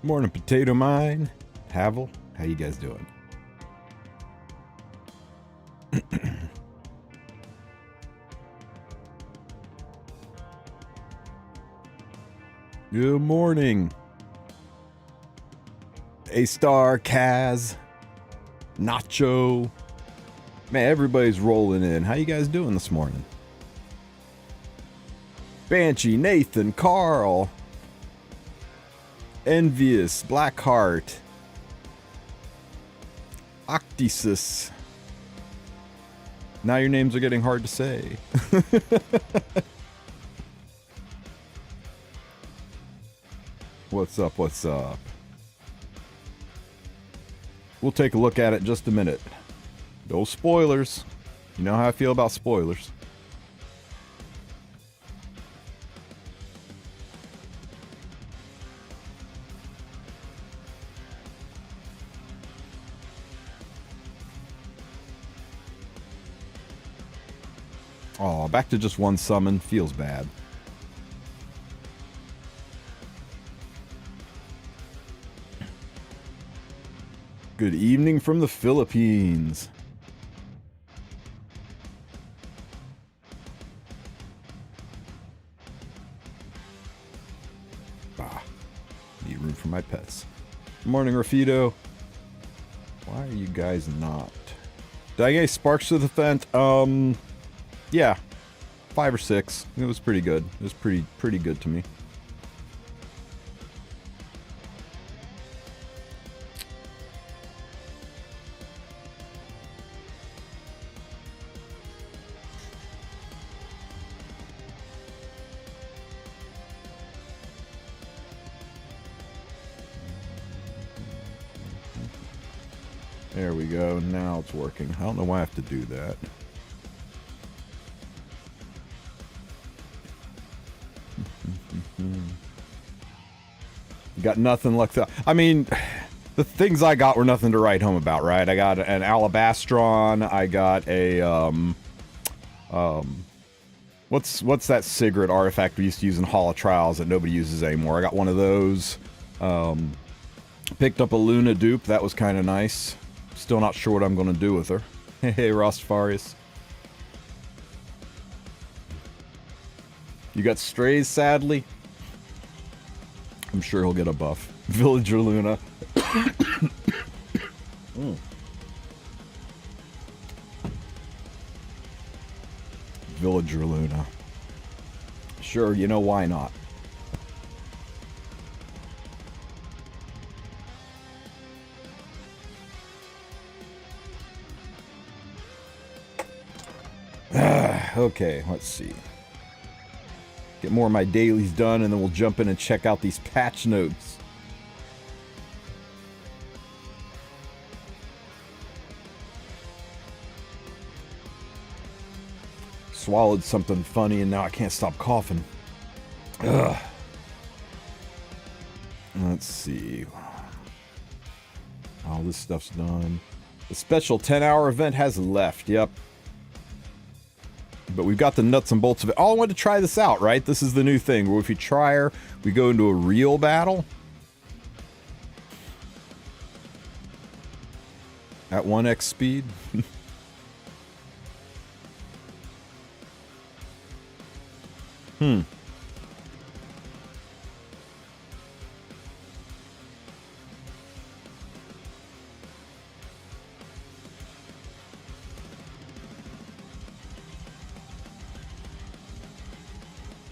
Morning, Potato Mine. Havel, how you guys doing? Good morning. A-Star, Kaz, Nacho. Man, everybody's rolling in. How you guys doing this morning? Banshee, Nathan, Carl, Envious, Blackheart, Octisus. Now your names are getting hard to say. What's up, what's up? We'll take a look at it in just a minute. No spoilers. You know how I feel about spoilers. Oh, back to just one summon. Feels bad. Good evening from the Philippines. Need room for my pets. Morning, Rafido. Why are you guys not? Did I get sparks to the vent? Yeah. 5 or 6. It was pretty good. It was pretty good to me. There we go. Now it's working. I don't know why I have to do that. Got nothing like that. I mean, the things I got were nothing to write home about, right? I got an Alabastron. I got a what's that Sigrid artifact we used to use in Hall of Trials that nobody uses anymore? I got one of those. Picked up a Luna dupe. That was kind of nice. Still not sure what I'm going to do with her. Hey, Rostfarius. You got strays, sadly? I'm sure he'll get a buff. Villager Luna. Villager Luna. Sure, you know, why not? Okay, let's see. Get more of my dailies done, and then we'll jump in and check out these patch notes. Swallowed something funny, and now I can't stop coughing. Ugh. Let's see. All this stuff's done. The special 10-hour event has left, yep. But we've got the nuts and bolts of it. Oh, I wanted to try this out, right? This is the new thing, where if you try her, we go into a real battle. At 1x speed.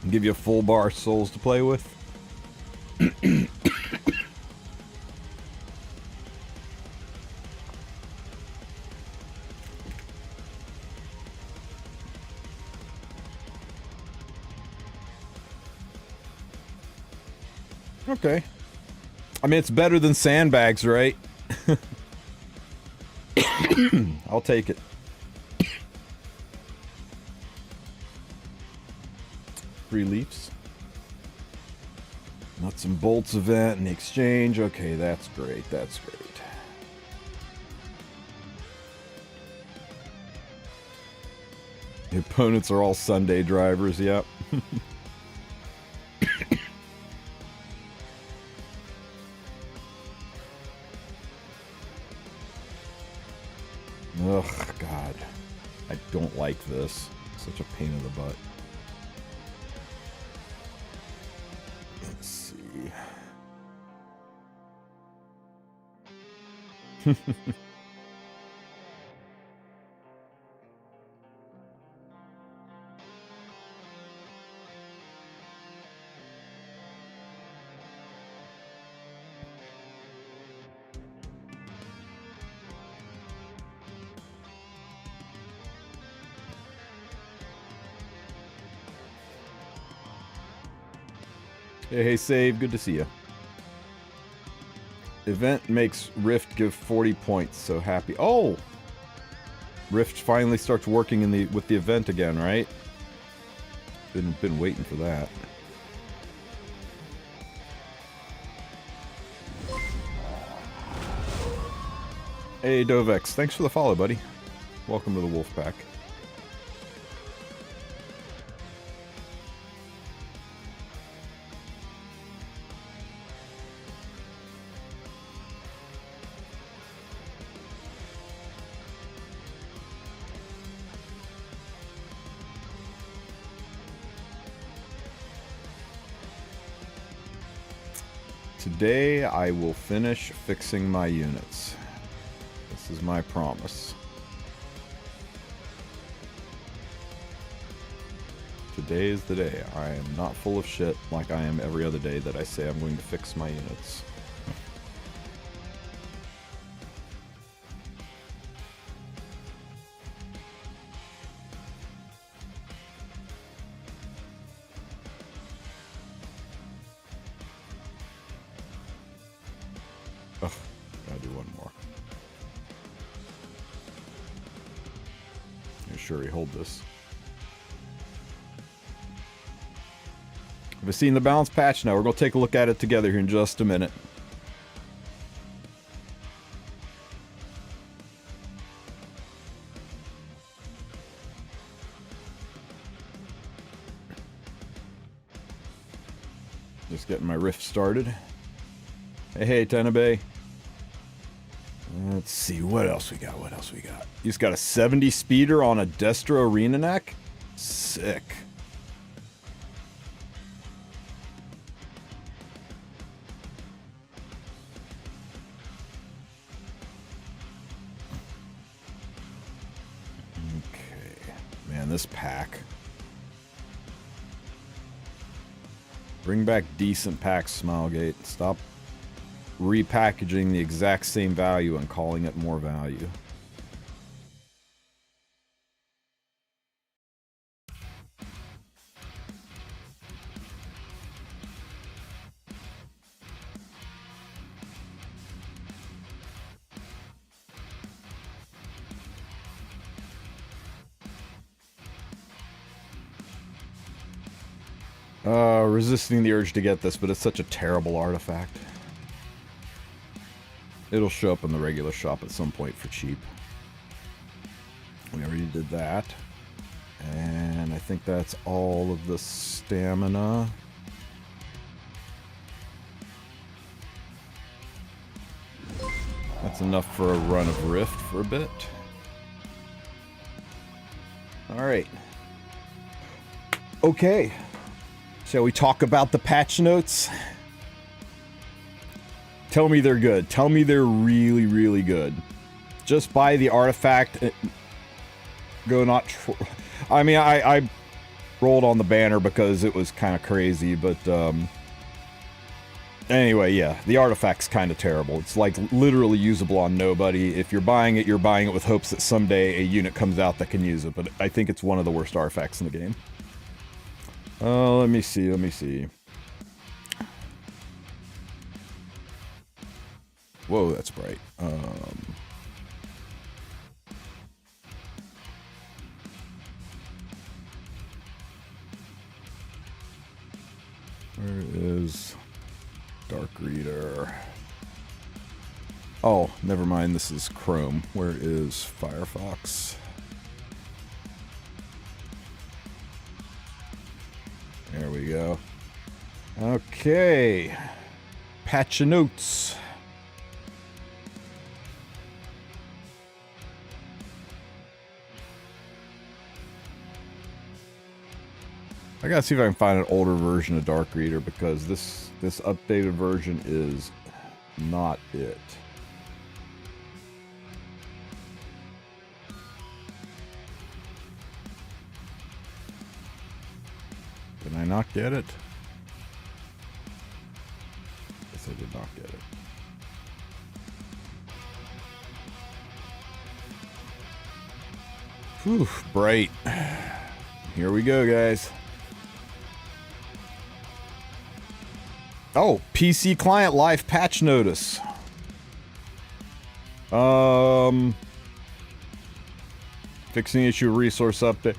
Give you a full bar of souls to play with. Okay. I mean, it's better than sandbags, right? I'll take it. 3 leaves. Nuts and bolts event and the exchange. Okay, that's great. That's great. The opponents are all Sunday drivers, yep. Ugh, God. I don't like this. Such a pain in the butt. Let's see. Hey, Save. Good to see you. Event makes Rift give 40 points. So happy. Oh! Rift finally starts working in with the event again, right? Been waiting for that. Hey, Dovex. Thanks for the follow, buddy. Welcome to the Wolf Pack. Today, I will finish fixing my units. This is my promise. Today is the day. I am not full of shit like I am every other day that I say I'm going to fix my units. Ugh, gotta do one more. Sure, hold this. Have you seen the balance patch? No, we're going to take a look at it together here in just a minute. Just getting my rift started. Hey, Tenabe. Let's see, what else we got? What else we got? You just got a 70 speeder on a Destro Arena neck? Sick. Okay. Man, this pack. Bring back decent packs, Smilegate. Stop repackaging the exact same value and calling it more value. Resisting the urge to get this, but it's such a terrible artifact. It'll show up in the regular shop at some point for cheap. We already did that. And I think that's all of the stamina. That's enough for a run of Rift for a bit. Alright. Okay. Shall we talk about the patch notes? Tell me they're good. Tell me they're really, really good. Just buy the artifact. Go not... I mean, I rolled on the banner because it was kind of crazy, but... Anyway, yeah. The artifact's kind of terrible. It's like literally usable on nobody. If you're buying it with hopes that someday a unit comes out that can use it, but I think it's one of the worst artifacts in the game. Let me see, let me see. Whoa, that's bright. Where is Dark Reader? Oh, never mind, this is Chrome. Where is Firefox? There we go. Okay. Patch notes. I gotta see if I can find an older version of Dark Reader, because this updated version is not it. Did I not get it? Guess I did not get it. Whew, bright. Here we go, guys. Oh, PC client live patch notice. Fixing issue resource update.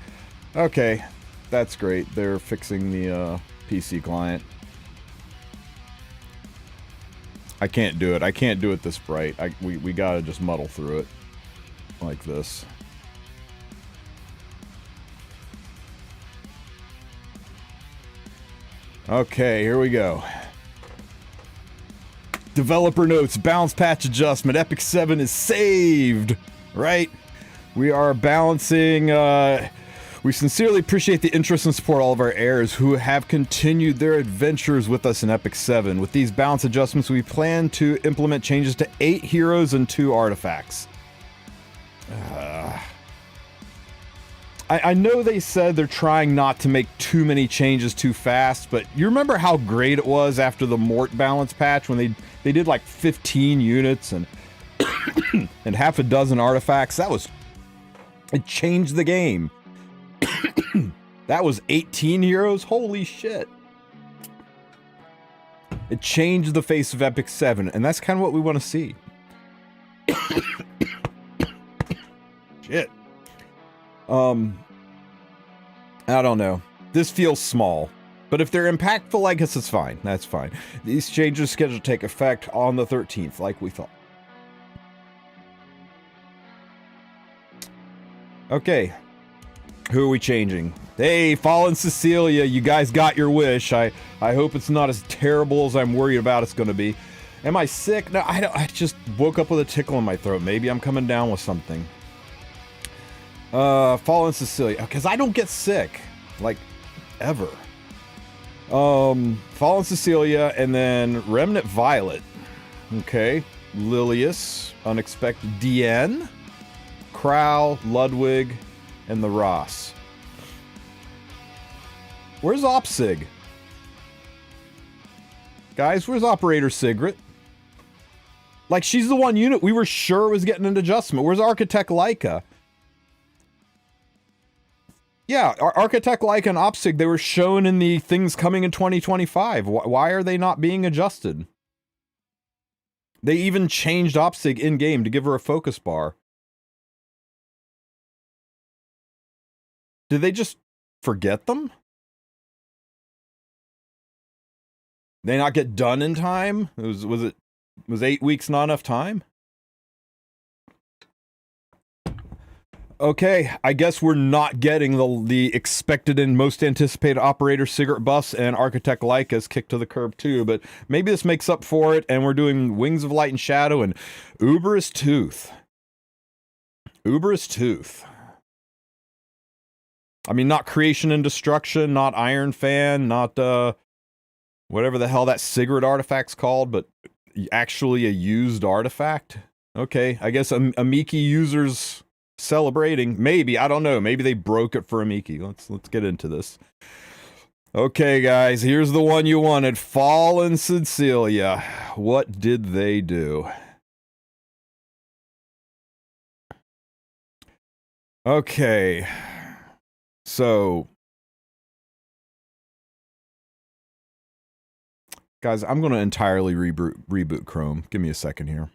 Okay, that's great. They're fixing the PC client. I can't do it. I can't do it this bright. We gotta just muddle through it like this. Okay, here we go. Developer notes, balance patch adjustment, Epic 7 is saved, right? We are balancing, we sincerely appreciate the interest and support of all of our heirs who have continued their adventures with us in Epic 7. With these balance adjustments, we plan to implement changes to 8 heroes and 2 artifacts. I know they said they're trying not to make too many changes too fast, but you remember how great it was after the Mort balance patch when they did like 15 units and and half a dozen artifacts? It changed the game. That was 18 heroes? Holy shit. It changed the face of Epic 7, and that's kind of what we want to see. Shit. I don't know. This feels small. But if they're impactful, I guess it's fine. That's fine. These changes scheduled to take effect on the 13th, like we thought. Okay. Who are we changing? Hey, Fallen Cecilia, you guys got your wish. I hope it's not as terrible as I'm worried about it's going to be. Am I sick? No, I just woke up with a tickle in my throat. Maybe I'm coming down with something. Fallen Cecilia, because I don't get sick, like, ever. Fallen Cecilia, and then Remnant Violet. Okay. Lilius, Unexpected Diene, Krau, Ludwig, and the Ross. Where's OpSig? Guys, where's Operator Sigrid? Like, she's the one unit we were sure was getting an adjustment. Where's Architect Leica? Yeah, Architect Leica and OpSig, they were shown in the things coming in 2025. Why are they not being adjusted? They even changed OpSig in-game to give her a focus bar. Did they just forget them? They not get done in time? Was 8 weeks not enough time? Okay, I guess we're not getting the expected and most anticipated Operator Sigrid buffs, and Architect Leica's kicked to the curb too, but maybe this makes up for it, and we're doing Wings of Light and Shadow and Uber's Tooth. Uber's Tooth. I mean, not Creation and Destruction, not Iron Fan, not, whatever the hell that Sigrid artifact's called, but actually a used artifact? Okay, I guess Amiki users celebrating. Maybe, I don't know. Maybe they broke it for Amiki. Let's get into this. Okay, guys, here's the one you wanted. Fallen Cecilia. What did they do? Okay. So, guys, I'm going to entirely reboot Chrome. Give me a second here.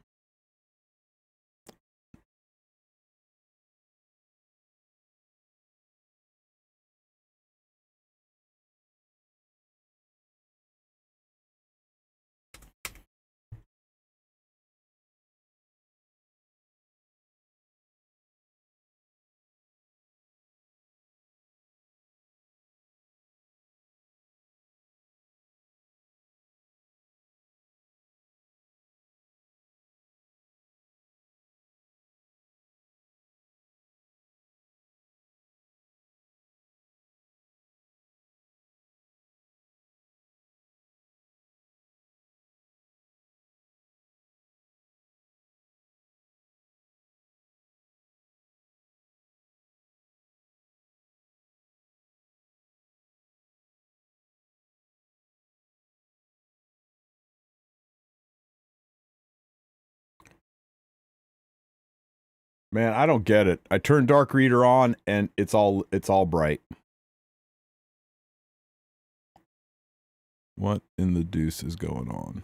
Man, I don't get it. I turned Dark Reader on and it's all bright. What in the deuce is going on?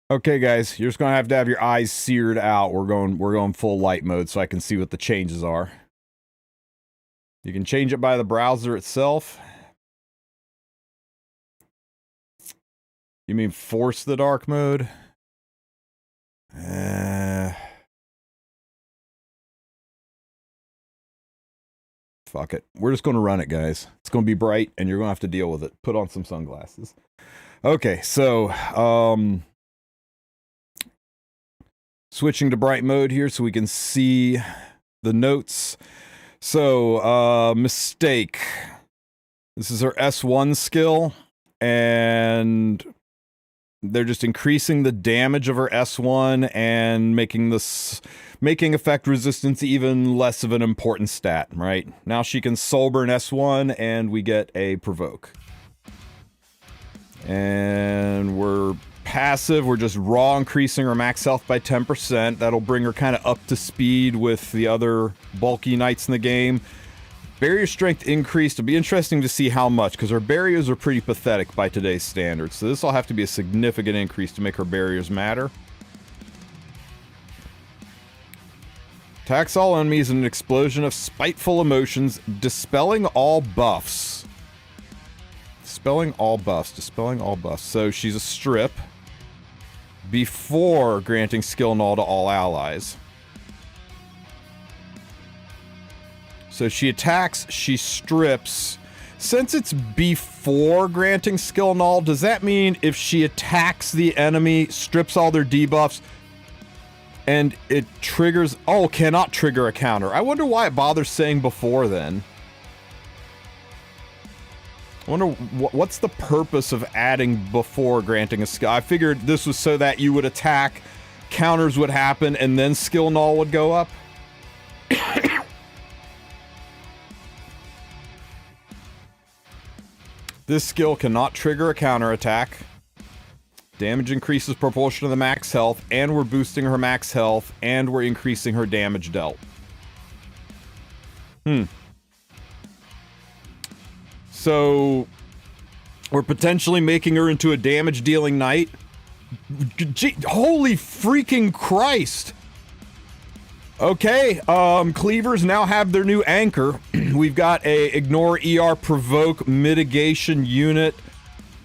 Okay, guys, you're just gonna have to have your eyes seared out. We're going full light mode so I can see what the changes are. You can change it by the browser itself. You mean force the dark mode? Fuck it. We're just gonna run it, guys. It's gonna be bright, and you're gonna have to deal with it. Put on some sunglasses. Okay, so switching to bright mode here so we can see the notes. So, mistake. This is her S1 skill, and they're just increasing the damage of her S1 and making effect resistance even less of an important stat, right? Now she can soul burn S1 and we get a provoke. And we're passive, we're just raw increasing her max health by 10%. That'll bring her kind of up to speed with the other bulky knights in the game. Barrier strength increased. It'll be interesting to see how much, because her barriers are pretty pathetic by today's standards. So this will have to be a significant increase to make her barriers matter. Attacks all enemies in an explosion of spiteful emotions, dispelling all buffs. Dispelling all buffs. So she's a strip before granting skill null to all allies. So she attacks, she strips. Since it's before granting skill null, does that mean if she attacks the enemy, strips all their debuffs, and it triggers... Oh, cannot trigger a counter. I wonder why it bothers saying before then. I wonder what's the purpose of adding before granting a skill. I figured this was so that you would attack, counters would happen, and then skill null would go up. This skill cannot trigger a counterattack. Damage increases proportion to the max health, and we're boosting her max health, and we're increasing her damage dealt. So, we're potentially making her into a damage-dealing knight. Holy freaking Christ! Okay, cleavers now have their new anchor. We've got a ignore ER provoke mitigation unit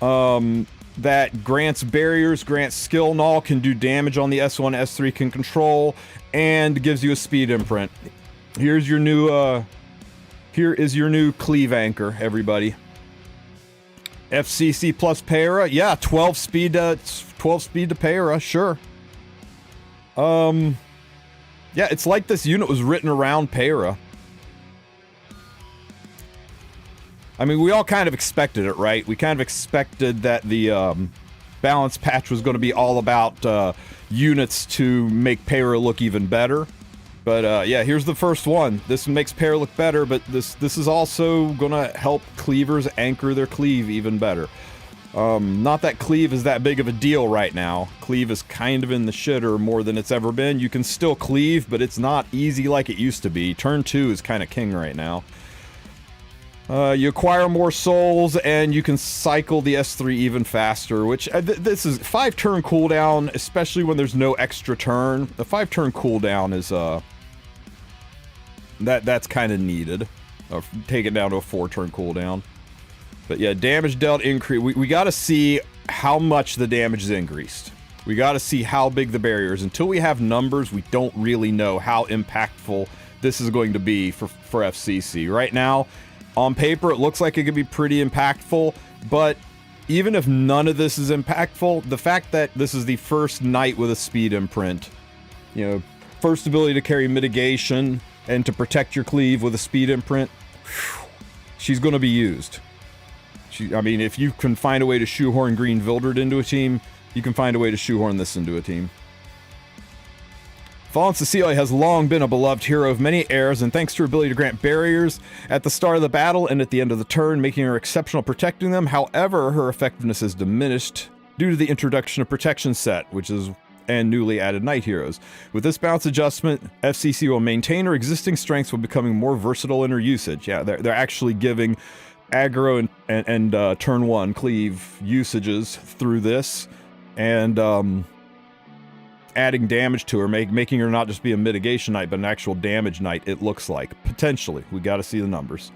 that grants barriers, grants skill null, can do damage on the S1, S3 can control, and gives you a speed imprint. Here is your new cleave anchor, everybody. FCC plus Para, yeah, 12 speed to Para, sure. Yeah, it's like this unit was written around Para. I mean, we all kind of expected it, right? We kind of expected that the balance patch was going to be all about units to make Para look even better. But yeah, here's the first one. This makes Para look better, but this is also going to help cleavers anchor their cleave even better. Not that cleave is that big of a deal right now. Cleave is kind of in the shitter more than it's ever been. You can still cleave, but it's not easy like it used to be. Turn 2 is kind of king right now. You acquire more souls, and you can cycle the S3 even faster, which this is 5-turn cooldown, especially when there's no extra turn. The 5-turn cooldown is that's kind of needed. Take it down to a 4-turn cooldown. But yeah, damage dealt increase. We got to see how much the damage is increased. We got to see how big the barrier is. Until we have numbers, we don't really know how impactful this is going to be for FCC. Right now, on paper, it looks like it could be pretty impactful, but even if none of this is impactful, the fact that this is the first knight with a speed imprint, you know, first ability to carry mitigation and to protect your cleave with a speed imprint, she's going to be used. I mean, if you can find a way to shoehorn Green Vildred into a team, you can find a way to shoehorn this into a team. Fallen Cecilia has long been a beloved hero of many heirs, and thanks to her ability to grant barriers at the start of the battle and at the end of the turn, making her exceptional protecting them. However, her effectiveness is diminished due to the introduction of Protection Set, and newly added Knight heroes. With this balance adjustment, FCC will maintain her existing strengths while becoming more versatile in her usage. Yeah, they're actually giving aggro and turn 1 cleave usages through this, and adding damage to her, making her not just be a mitigation knight, but an actual damage knight, it looks like. Potentially. We got to see the numbers.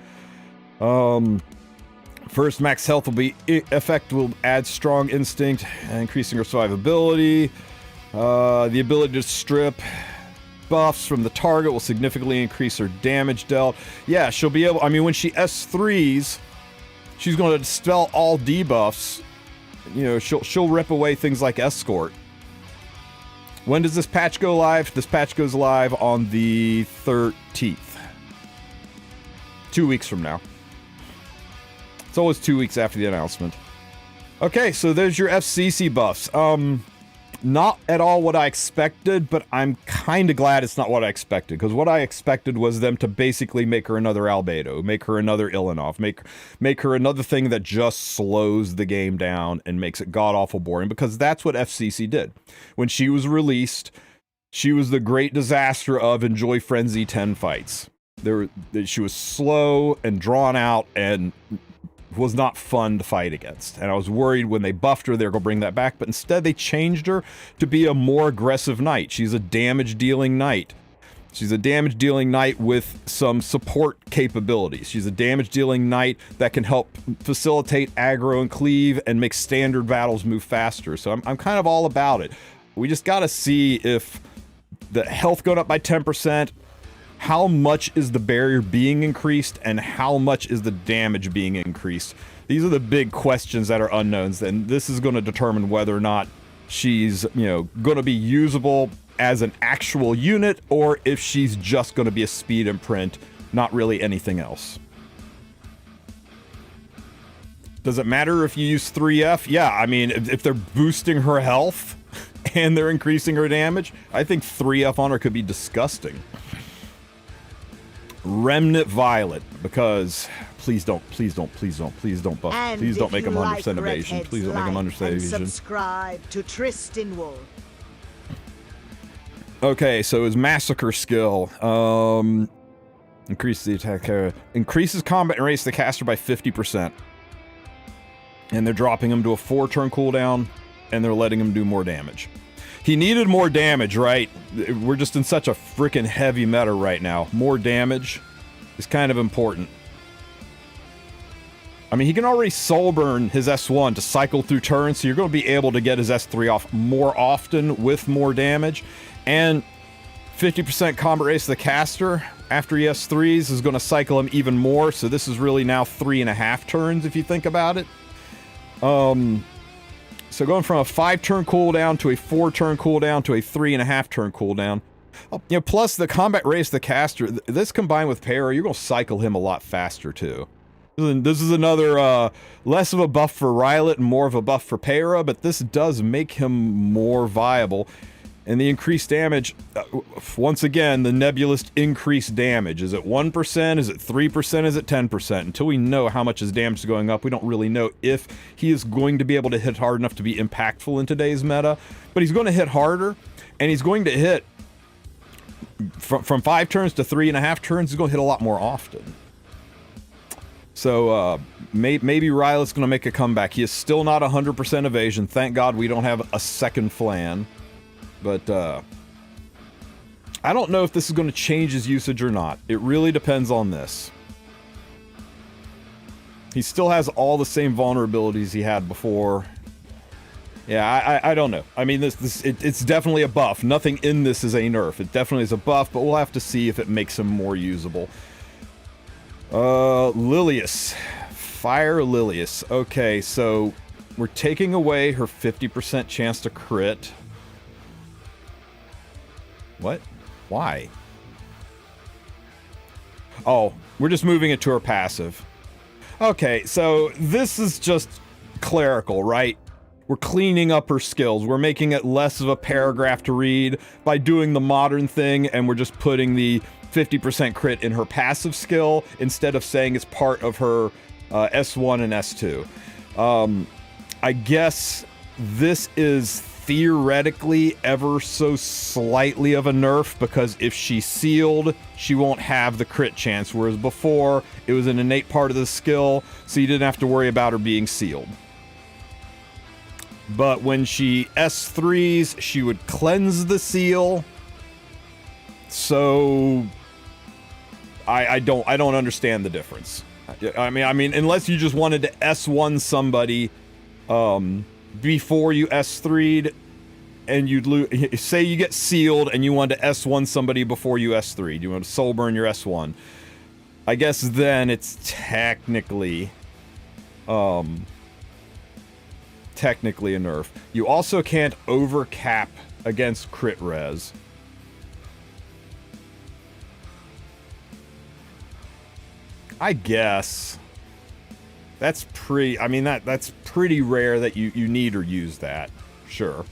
First, max health will add strong instinct, increasing her survivability. The ability to strip buffs from the target will significantly increase her damage dealt. Yeah, she'll be able, I mean, when she S3s, she's going to dispel all debuffs. You know, she'll rip away things like Escort. When does this patch go live? This patch goes live on the 13th. 2 weeks from now. It's always 2 weeks after the announcement. Okay, so there's your FCC buffs. Not at all what I expected, but I'm kind of glad it's not what I expected, because what I expected was them to basically make her another Albedo, make her another Ilanov, make her another thing that just slows the game down and makes it god-awful boring, because that's what FCC did. When she was released, she was the great disaster of Enjoy Frenzy 10 fights. She was slow and drawn out and was not fun to fight against. And I was worried when they buffed her, they're going to bring that back. But instead, they changed her to be a more aggressive knight. She's a damage-dealing knight. She's a damage-dealing knight with some support capabilities. She's a damage-dealing knight that can help facilitate aggro and cleave and make standard battles move faster. So I'm kind of all about it. We just got to see if the health going up by 10%, how much is the barrier being increased, and how much is the damage being increased? These are the big questions that are unknowns, and this is going to determine whether or not she's, you know, going to be usable as an actual unit, or if she's just going to be a speed imprint, not really anything else. Does it matter if you use 3F? Yeah, I mean, if they're boosting her health and they're increasing her damage, I think 3F on her could be disgusting. Remnant Violet, because please don't buff. Please don't make him 100% evasion. Please don't make him 100% evasion. Subscribe to TristenWulf. Okay, so his massacre skill, increases the attack, increases combat race the caster by 50%. And they're dropping him to a 4-turn cooldown, and they're letting him do more damage. He needed more damage, right? We're just in such a freaking heavy meta right now. More damage is kind of important. I mean, he can already soul burn his S1 to cycle through turns, so you're going to be able to get his S3 off more often with more damage. And 50% combat race of the caster after he S3s is going to cycle him even more, so this is really now 3.5 turns if you think about it. So going from a 5-turn cooldown to a 4-turn cooldown to a 3.5-turn cooldown. You know, plus the combat race of the caster, this combined with Para, you're going to cycle him a lot faster too. This is another less of a buff for Rylet and more of a buff for Para, but this does make him more viable. And the increased damage, once again, the nebulous increased damage. Is it 1%? Is it 3%? Is it 10%? Until we know how much his damage is going up, we don't really know if he is going to be able to hit hard enough to be impactful in today's meta. But he's going to hit harder, and he's going to hit from 5 turns to 3.5 turns. He's going to hit a lot more often. So maybe Rylet's going to make a comeback. He is still not 100% evasion. Thank God we don't have a second Flan. But, I don't know if this is going to change his usage or not. It really depends on this. He still has all the same vulnerabilities he had before. Yeah, I don't know. I mean, it's definitely a buff. Nothing in this is a nerf. It definitely is a buff, but we'll have to see if it makes him more usable. Lilius. Fire Lilius. Okay, so we're taking away her 50% chance to crit. What? Why? Oh, we're just moving it to her passive. Okay, so this is just clerical, right? We're cleaning up her skills. We're making it less of a paragraph to read by doing the modern thing, and we're just putting the 50% crit in her passive skill instead of saying it's part of her S1 and S2. I guess this is theoretically ever so slightly of a nerf, because if she's sealed, she won't have the crit chance, whereas before, it was an innate part of the skill, so you didn't have to worry about her being sealed. But when she S3s, she would cleanse the seal. So I don't understand the difference. I mean, unless you just wanted to S1 somebody before you S3'd, and you'd lose. Say you get sealed and you want to S1 somebody before you S3'd. You want to soul burn your S1. I guess then it's technically technically a nerf. You also can't overcap against crit res. I guess that's pretty. I mean, that's pretty rare that you need or use that. Sure,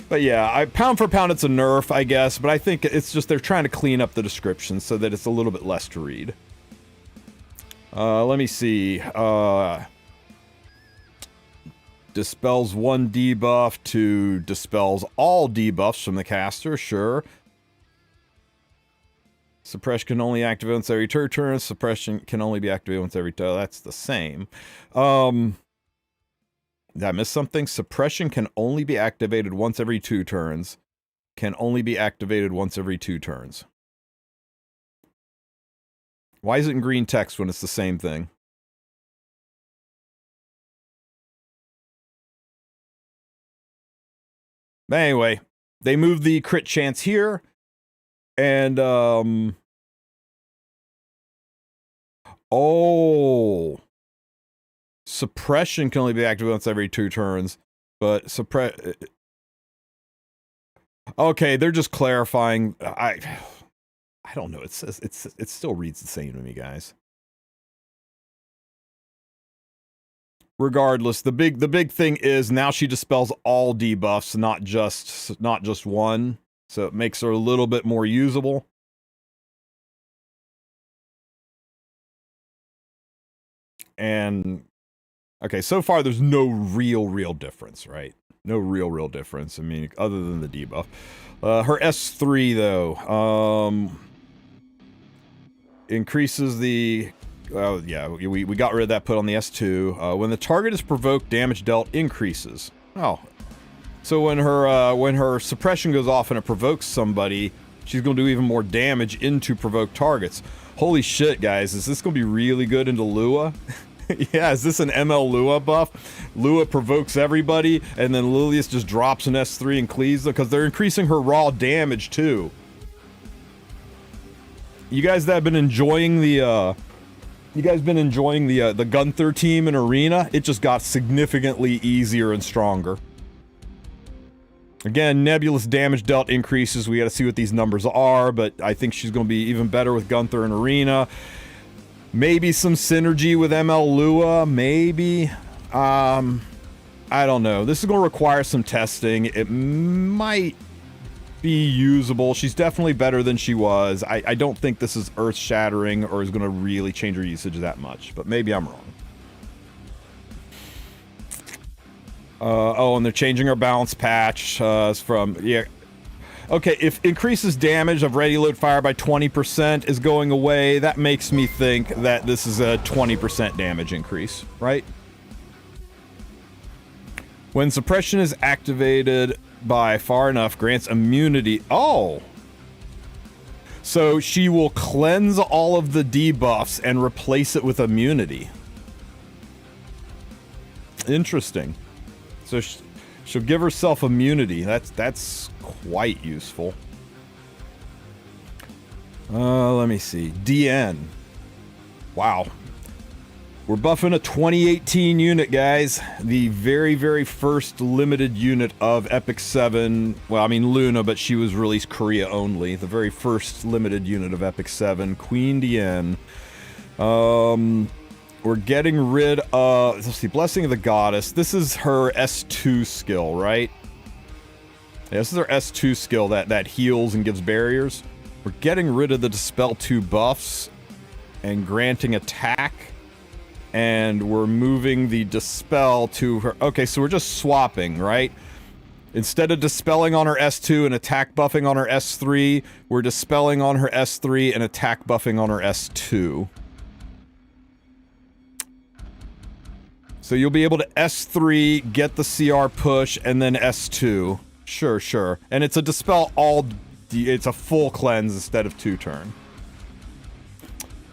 but yeah, pound for pound, it's a nerf, I guess. But I think it's just they're trying to clean up the description so that it's a little bit less to read. Let me see. Dispels one debuff to dispels all debuffs from the caster. Sure. Suppression can only activate once every 2 turns. Suppression can only be activated once every 2. That's the same. Did I miss something? Suppression can only be activated once every 2 turns. Can only be activated once every 2 turns. Why is it in green text when it's the same thing? But anyway, they moved the crit chance here. And, oh, suppression can only be activated once every 2 turns, but okay, they're just clarifying. I don't know. It says it still reads the same to me, guys. Regardless, the big thing is now she dispels all debuffs, not just one. So it makes her a little bit more usable. And, okay, so far there's no real difference, right? No real difference, I mean, other than the debuff. Her S3, though, increases the... Oh, yeah, we got rid of that put on the S2. When the target is provoked, damage dealt increases. Oh. So when her suppression goes off and it provokes somebody, she's going to do even more damage into provoked targets. Holy shit, guys. Is this going to be really good into Lua? Yeah, is this an ML Lua buff? Lua provokes everybody, and then Lilius just drops an S3 and cleaves them, because they're increasing her raw damage, too. You guys that have been enjoying the, the Gunther team in Arena? It just got significantly easier and stronger. Again, Nebulous damage dealt increases. We got to see what these numbers are, but I think she's going to be even better with Gunther in Arena. Maybe some synergy with ML Lua, maybe. I don't know. This is going to require some testing. It might be usable. She's definitely better than she was. I don't think this is earth-shattering or is going to really change her usage that much, but maybe I'm wrong. Oh, and they're changing our balance patch from... Yeah. Okay, if increases damage of ready load fire by 20% is going away, that makes me think that this is a 20% damage increase, right? When suppression is activated by far enough, grants immunity... Oh! So she will cleanse all of the debuffs and replace it with immunity. Interesting. So She'll give herself immunity. That's quite useful. Let me see. Diene. Wow. We're buffing a 2018 unit, guys. The very, very first limited unit of Epic 7. Well, I mean Luna, but she was released Korea only. The very first limited unit of Epic 7. Queen Diene. We're getting rid of... Let's see. Blessing of the Goddess. This is her S2 skill, right? Yeah, this is her S2 skill that heals and gives barriers. We're getting rid of the Dispel 2 buffs and granting attack. And we're moving the Dispel to her... Okay, so we're just swapping, right? Instead of Dispelling on her S2 and attack buffing on her S3, we're Dispelling on her S3 and attack buffing on her S2. So you'll be able to S3, get the CR push, and then S2. Sure, sure. And it's a Dispel all... It's a full cleanse instead of 2-turn.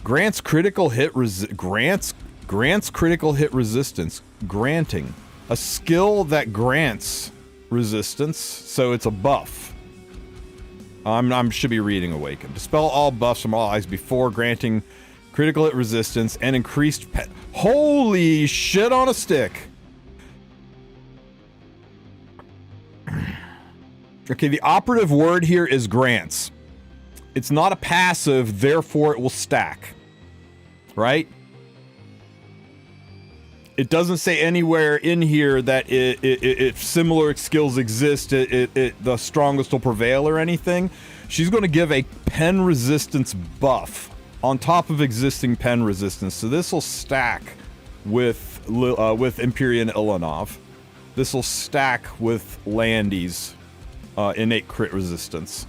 Grants critical hit grants critical hit resistance. Granting. A skill that grants resistance, so it's a buff. I should be reading Awaken. Dispel all buffs from all allies before granting critical hit resistance and increased pet. Holy shit on a stick! Okay, the operative word here is grants. It's not a passive, therefore it will stack. Right? It doesn't say anywhere in here that if similar skills exist, the strongest will prevail or anything. She's going to give a pen resistance buff on top of existing pen resistance. So this will stack with Empyrean Ilanov. This will stack with Landy's innate crit resistance.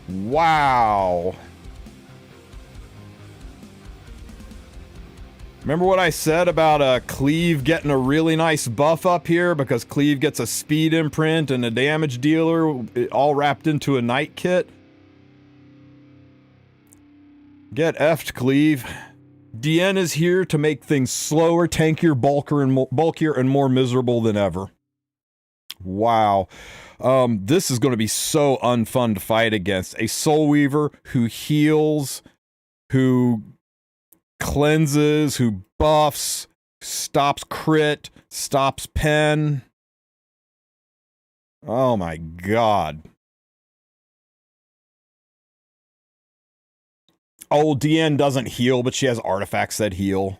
Wow. Remember what I said about Cleave getting a really nice buff up here because Cleave gets a speed imprint and a damage dealer all wrapped into a knight kit? Get effed, Cleave. Diene is here to make things slower, tankier, bulkier, and more miserable than ever. Wow. This is going to be so unfun to fight against. A Soul Weaver who heals, who cleanses, who buffs, stops crit, stops pen. Oh my god. Oh, Diene doesn't heal, but she has artifacts that heal.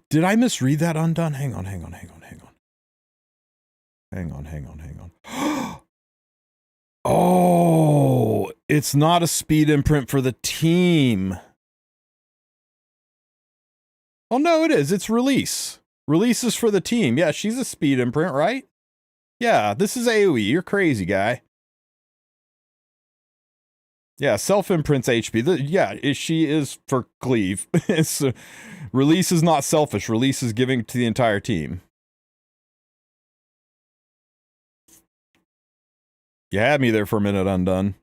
Did I misread that undone? Hang on. Hang on. Oh, it's not a speed imprint for the team. Oh, no, it is. It's release. Release is for the team. Yeah, she's a speed imprint, right? Yeah, this is AoE. You're crazy, guy. Yeah, self-imprints HP. She is for Cleave. Release is not selfish. Release is giving to the entire team. You had me there for a minute, Undone.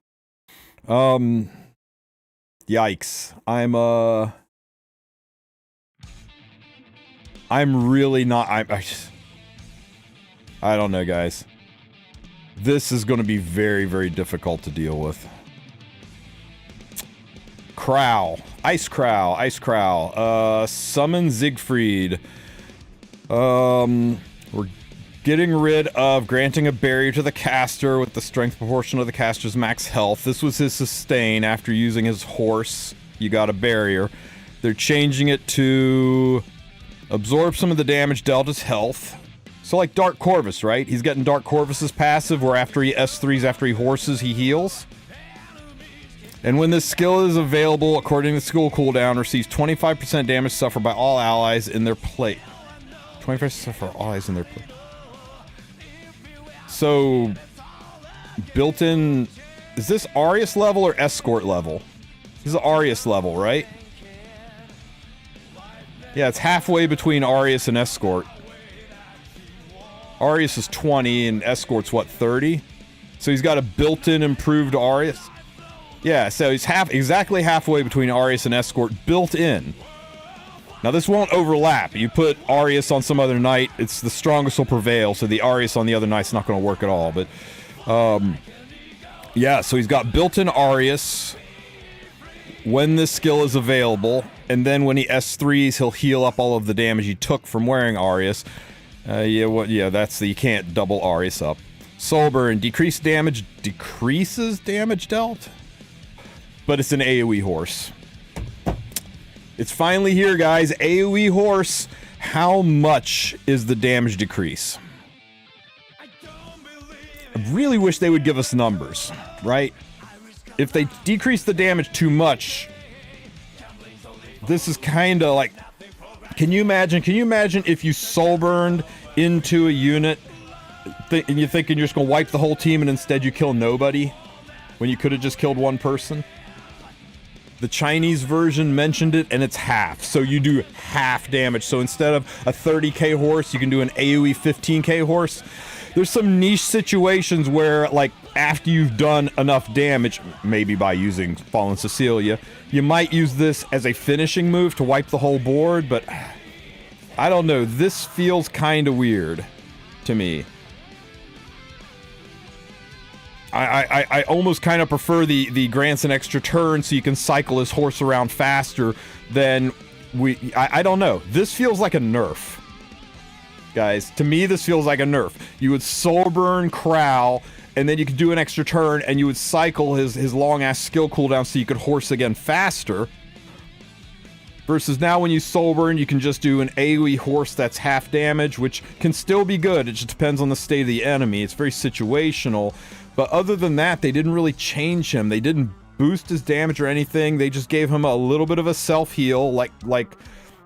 Yikes. I'm really not... I don't know, guys. This is going to be very, very difficult to deal with. Krau. Ice Krau. Summon Siegfried. We're getting rid of granting a barrier to the caster with the strength proportion of the caster's max health. This was his sustain after using his horse. You got a barrier. They're changing it to absorb some of the damage dealt his health. So like Dark Corvus, right? He's getting Dark Corvus's passive where after he S3s, after he horses, he heals. And when this skill is available, according to the skill cooldown, receives 25% damage suffered by all allies in their plate. 25% suffered by all allies in their plate. So, built-in... Is this Arius level or Escort level? This is Arius level, right? Yeah, it's halfway between Arius and Escort. Arius is 20 and Escort's what, 30? So he's got a built-in improved Arius. Yeah, so he's exactly halfway between Arius and Escort built in. Now this won't overlap. You put Arius on some other knight, it's the strongest will prevail, so the Arius on the other knight's not going to work at all. But yeah, so he's got built-in Arius when this skill is available, and then when he S3s, he'll heal up all of the damage he took from wearing Arius. Yeah, that's the, you can't double Arius up. Soulburn, decreases damage dealt? But it's an AoE horse. It's finally here, guys. AoE horse. How much is the damage decrease? I really wish they would give us numbers, right? If they decrease the damage too much, this is kind of like, can you imagine if you soul burned into a unit and you're thinking you're just going to wipe the whole team and instead you kill nobody when you could have just killed one person? The Chinese version mentioned it, and it's half. So you do half damage. So instead of a 30k horse, you can do an AoE 15k horse. There's some niche situations where, like, after you've done enough damage, maybe by using Fallen Cecilia, you might use this as a finishing move to wipe the whole board, but I don't know. This feels kind of weird to me. I almost kind of prefer the grants an extra turn so you can cycle his horse around faster than I don't know. This feels like a nerf. Guys, to me this feels like a nerf. You would soul burn Krau, and then you could do an extra turn and you would cycle his long ass skill cooldown so you could horse again faster. Versus now when you soul burn, you can just do an AoE horse that's half damage, which can still be good. It just depends on the state of the enemy. It's very situational. But other than that, they didn't really change him. They didn't boost his damage or anything. They just gave him a little bit of a self-heal like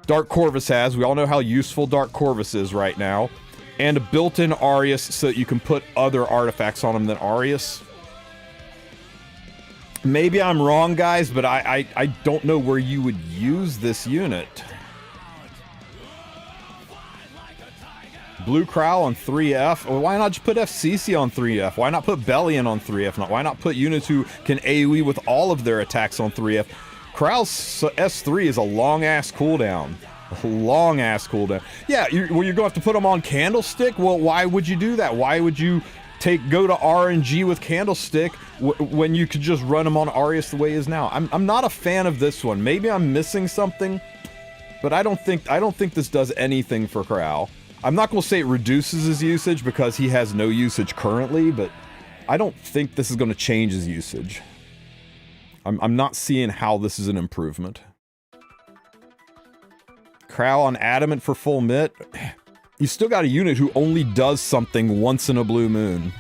Dark Corvus has. We all know how useful Dark Corvus is right now. And a built-in Arius so that you can put other artifacts on him than Arius. Maybe I'm wrong, guys, but I don't know where you would use this unit. Blue Krau on 3F? Or why not just put FCC on 3F? Why not put Bellion on 3F? Why not put units who can AoE with all of their attacks on 3F? Krau's S3 is a long-ass cooldown. A long-ass cooldown. Yeah, you're going to have to put them on Candlestick? Well, why would you do that? Why would you go to RNG with Candlestick when you could just run them on Arius the way he is now? I'm not a fan of this one. Maybe I'm missing something, but I don't think this does anything for Krau. I'm not going to say it reduces his usage because he has no usage currently, but I don't think this is going to change his usage. I'm not seeing how this is an improvement. Krau on Adamant for full mit. You still got a unit who only does something once in a blue moon.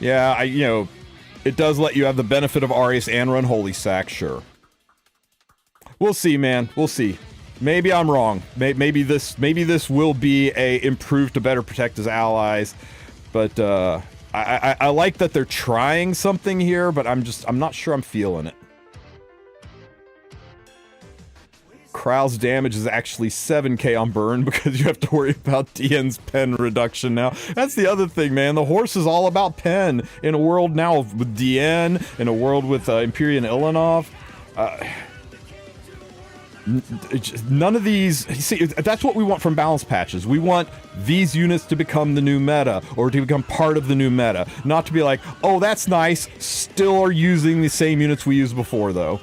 Yeah, it does let you have the benefit of Arius and run Holy Sack, sure. We'll see, man. We'll see. Maybe I'm wrong. Maybe this will be a improved to better protect his allies. But I like that they're trying something here, but I'm not sure I'm feeling it. Krau's damage is actually 7k on burn because you have to worry about Dien's pen reduction now. That's the other thing, man. The horse is all about pen in a world now with Diene, in a world with Imperian Ilanov. None of these... See, that's what we want from balance patches. We want these units to become the new meta, or to become part of the new meta. Not to be like, oh, that's nice, still are using the same units we used before, though.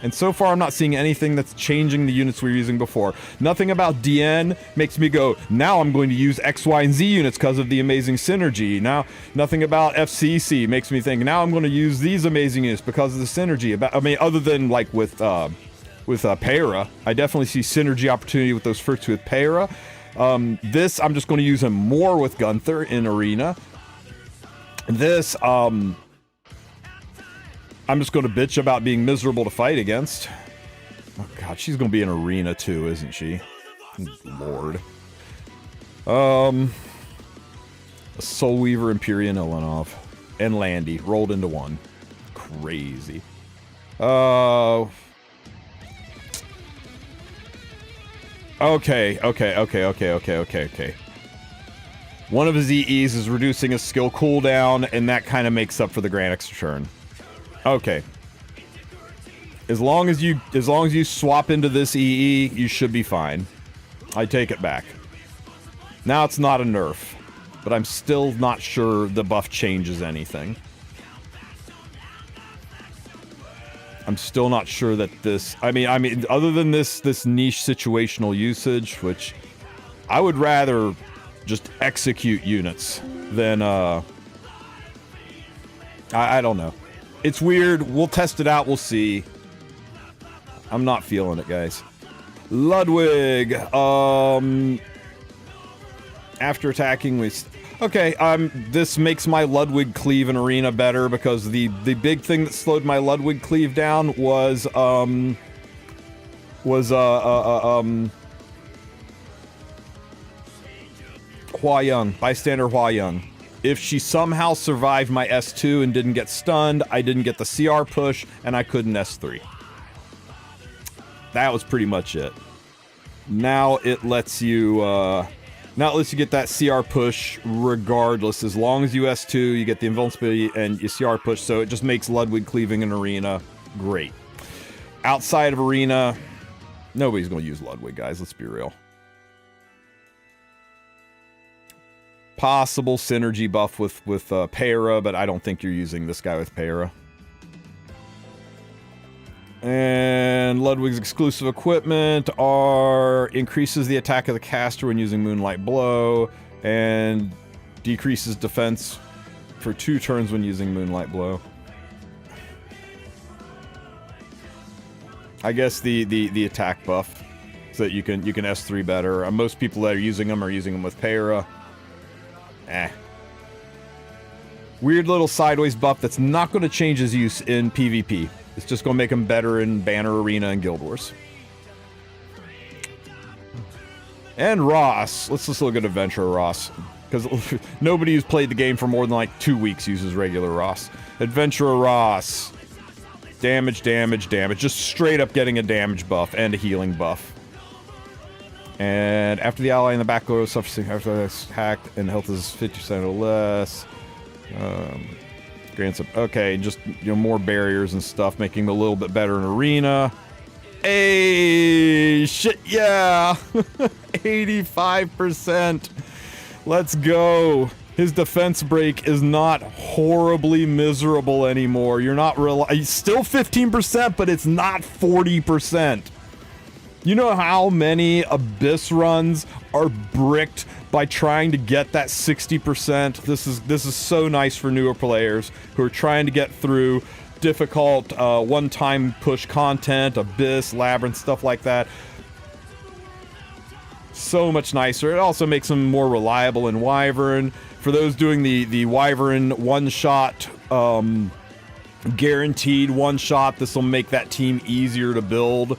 And so far, I'm not seeing anything that's changing the units we were using before. Nothing about Diene makes me go, now I'm going to use X, Y, and Z units because of the amazing synergy. Now, nothing about FCC makes me think, now I'm going to use these amazing units because of the synergy. I mean, other than, like, with Peira, I definitely see synergy opportunity with those first two with Peira. This, I'm just going to use him more with Gunther in Arena. This, I'm just going to bitch about being miserable to fight against. Oh god, she's going to be in Arena too, isn't she? Lord. A Soul Weaver, Imperian Ilanov, and Landy rolled into one. Crazy. Okay. One of his EEs is reducing his skill cooldown, and that kind of makes up for the grand extra turn. Okay. As long as you swap into this EE, you should be fine. I take it back. Now it's not a nerf, but I'm still not sure the buff changes anything. I'm still not sure that this... I mean, other than this niche situational usage, which I would rather just execute units than, I don't know. It's weird. We'll test it out. We'll see. I'm not feeling it, guys. Ludwig, after attacking with... Okay, this makes my Ludwig cleave in arena better because the big thing that slowed my Ludwig cleave down was Hua Young, bystander Hua Young. If she somehow survived my S2 and didn't get stunned, I didn't get the CR push, and I couldn't S3. That was pretty much it. Now it lets you, get that CR push regardless. As long as you S2, you get the invincibility and you CR push, so it just makes Ludwig cleaving in arena great. Outside of arena, nobody's going to use Ludwig, guys. Let's be real. Possible synergy buff with Para, but I don't think you're using this guy with Para. And Ludwig's exclusive equipment are increases the attack of the caster when using Moonlight Blow, and decreases defense for 2 turns when using Moonlight Blow. I guess the attack buff, so that you can S3 better. Most people that are using them with Para. Weird little sideways buff that's not going to change his use in PvP. It's just going to make him better in Banner Arena and Guild Wars. And Ross. Let's just look at Adventurer Ross. Because nobody who's played the game for more than like 2 weeks uses regular Ross. Adventurer Ross. Damage. Just straight up getting a damage buff and a healing buff. And after the ally in the back row suffers after it's hacked and health is 50% or less. Grants up. Okay, just more barriers and stuff, making him a little bit better in arena. Hey, shit, yeah, 85%. Let's go. His defense break is not horribly miserable anymore. You're not still 15%, but it's not 40%. You know how many Abyss runs are bricked by trying to get that 60%? This is so nice for newer players who are trying to get through difficult one-time push content, Abyss, Labyrinth, stuff like that. So much nicer. It also makes them more reliable in Wyvern. For those doing the Wyvern one-shot, guaranteed one-shot, this will make that team easier to build.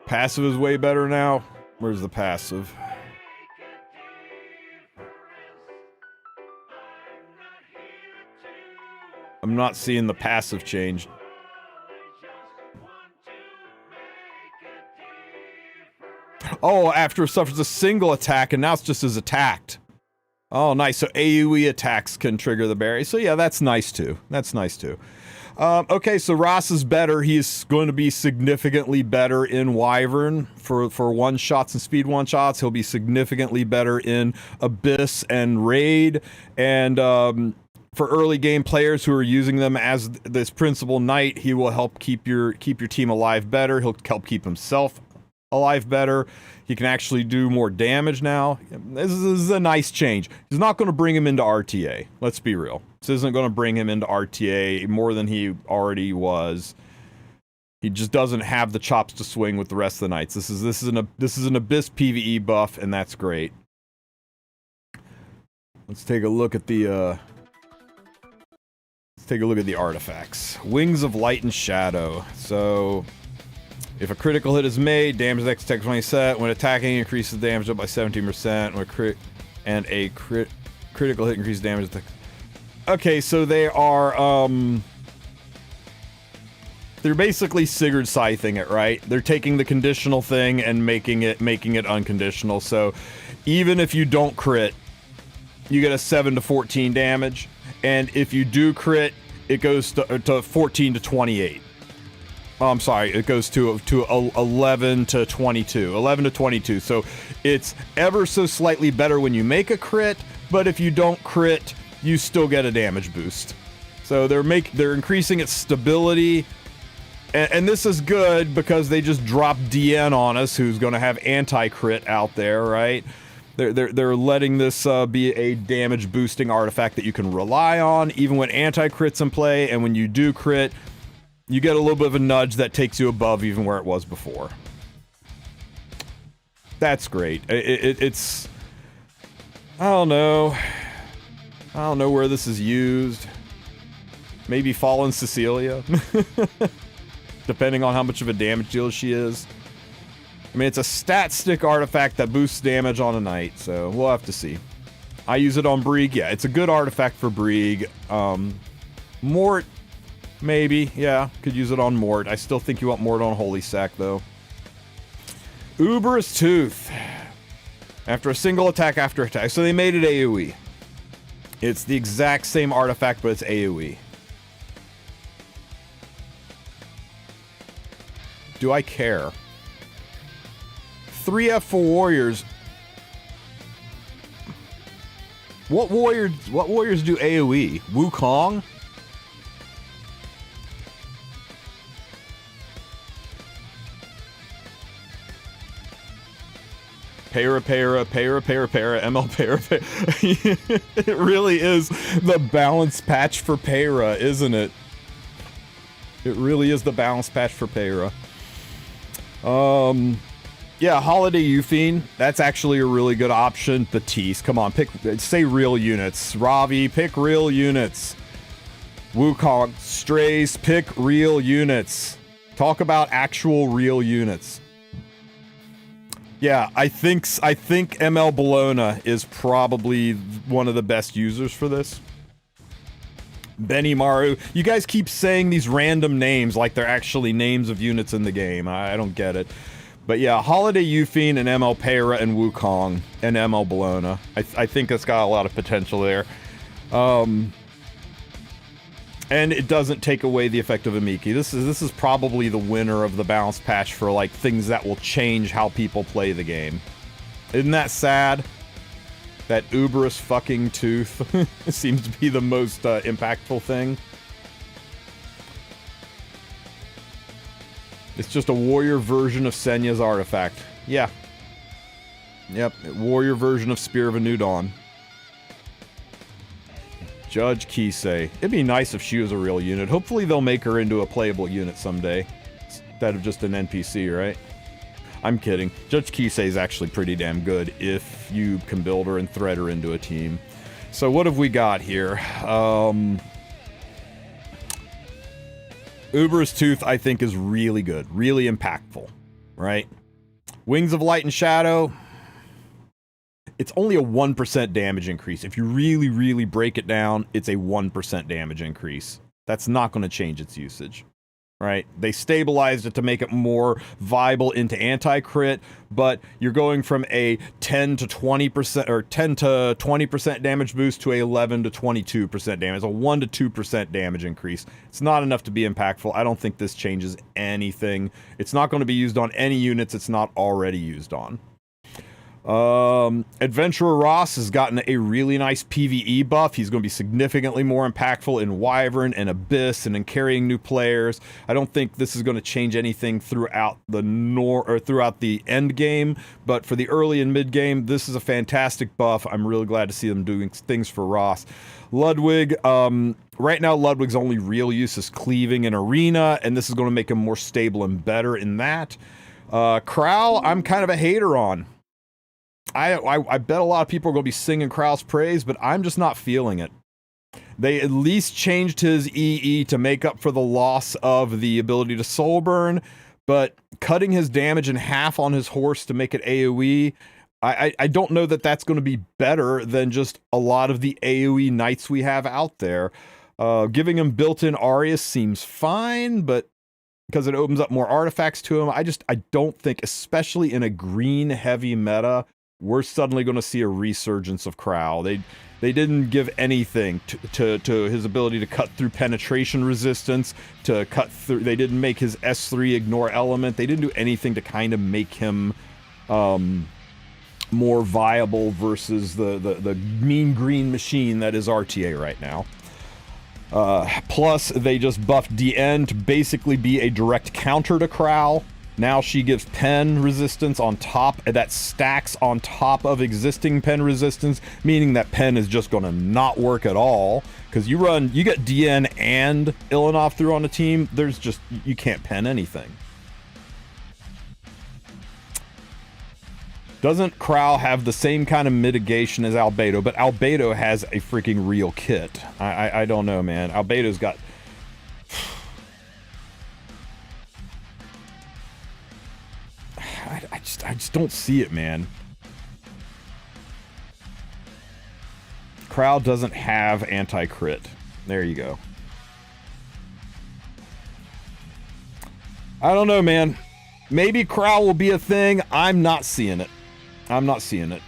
Passive is way better now. Where's the passive? I'm not seeing the passive change. Oh, after it suffers a single attack, and now it's just as attacked. Oh, nice. So AoE attacks can trigger the berry. So yeah, that's nice too. Okay, so Ross is better. He's going to be significantly better in Wyvern for one-shots and speed one-shots. He'll be significantly better in Abyss and Raid. And for early game players who are using them as this principal knight, he will help keep your team alive better. He'll help keep himself alive better. He can actually do more damage now. This is a nice change. He's not going to bring him into RTA. Let's be real. This isn't going to bring him into RTA more than he already was. He just doesn't have the chops to swing with the rest of the knights. This is an Abyss PvE buff, and that's great. Let's take a look at the artifacts. Wings of Light and Shadow. So if a critical hit is made, damage next attack 20 set. When attacking, increases damage up by 17%. When critical hit increases damage. okay, so they are, they're basically Sigurd scything it, right? They're taking the conditional thing and making it unconditional. So even if you don't crit, you get a 7 to 14 damage, and if you do crit, it goes to 14 to 28. Oh, I'm sorry, it goes to 11 to 22. 11 to 22. So it's ever so slightly better when you make a crit, but if you don't crit, you still get a damage boost. So they're increasing its stability. And this is good because they just dropped Diene on us, who's going to have anti-crit out there, right? They're letting this be a damage boosting artifact that you can rely on, even when anti-crit's in play, and when you do crit, you get a little bit of a nudge that takes you above even where it was before. That's great. It's... I don't know where this is used. Maybe Fallen Cecilia? Depending on how much of a damage dealer she is. I mean, it's a stat stick artifact that boosts damage on a knight, so we'll have to see. I use it on Brieg. Yeah, it's a good artifact for Brieg. Mort, maybe. Yeah, could use it on Mort. I still think you want Mort on Holy Sack, though. Uber's Tooth. After a single attack after attack. So they made it AoE. It's the exact same artifact, but it's AoE. Do I care? 3F for warriors. What warriors do AoE? Wukong? Para, ML para. It really is the balance patch for para, isn't it? It really is the balance patch for para. Yeah, Holiday Euphine. That's actually a really good option. Batiste, come on, say real units. Ravi, pick real units. Wukong, Strays, pick real units. Talk about actual real units. Yeah, I think ML Bologna is probably one of the best users for this. Benny Maru. You guys keep saying these random names like they're actually names of units in the game. I don't get it. But yeah, Holiday Euphine and ML Para and Wukong and ML Bologna. I think it's got a lot of potential there. And it doesn't take away the effect of Amiki. This is probably the winner of the balance patch for like things that will change how people play the game. Isn't that sad? That Uberous fucking tooth seems to be the most impactful thing. It's just a warrior version of Senya's artifact. Yeah. Yep, warrior version of Spear of a New Dawn. Judge Kisei. It'd be nice if she was a real unit. Hopefully they'll make her into a playable unit someday. Instead of just an NPC, right? I'm kidding. Judge Kisei is actually pretty damn good if you can build her and thread her into a team. So what have we got here? Uber's Tooth, I think, is really good. Really impactful, right? Wings of Light and Shadow. It's only a 1% damage increase. If you really, really break it down, it's a 1% damage increase. That's not going to change its usage, right? They stabilized it to make it more viable into anti-crit, but you're going from a 10 to 20% or 10 to 20% damage boost to a 11 to 22% damage. A 1 to 2% damage increase. It's not enough to be impactful. I don't think this changes anything. It's not going to be used on any units it's not already used on. Adventurer Ross has gotten a really nice PvE buff. He's going to be significantly more impactful in Wyvern and Abyss and in carrying new players. I don't think this is going to change anything throughout throughout the end game, but for the early and mid game, this is a fantastic buff. I'm really glad to see them doing things for Ross. Ludwig, right now Ludwig's only real use is cleaving in arena, and this is going to make him more stable and better in that. Krau, I'm kind of a hater on. I bet a lot of people are going to be singing Krau's praise, but I'm just not feeling it. They at least changed his EE to make up for the loss of the ability to soul burn, but cutting his damage in half on his horse to make it AoE, I don't know that that's going to be better than just a lot of the AoE knights we have out there. Giving him built-in Arius seems fine, but because it opens up more artifacts to him, I don't think, especially in a green-heavy meta, we're suddenly going to see a resurgence of Krau. They didn't give anything to his ability to cut through penetration resistance, to cut through. They didn't make his S3 ignore element. They didn't do anything to kind of make him more viable versus the mean green machine that is RTA right now. Plus, they just buffed Diene to basically be a direct counter to Krau. Now she gives pen resistance on top, that stacks on top of existing pen resistance, meaning that pen is just going to not work at all. Because you get Diene and Ilanov through on a team, you can't pen anything. Doesn't Krau have the same kind of mitigation as Albedo, but Albedo has a freaking real kit. I don't know, man. Albedo's got... I just don't see it, man. Krau doesn't have anti-crit. There you go. I don't know, man. Maybe Krau will be a thing. I'm not seeing it. I'm not seeing it.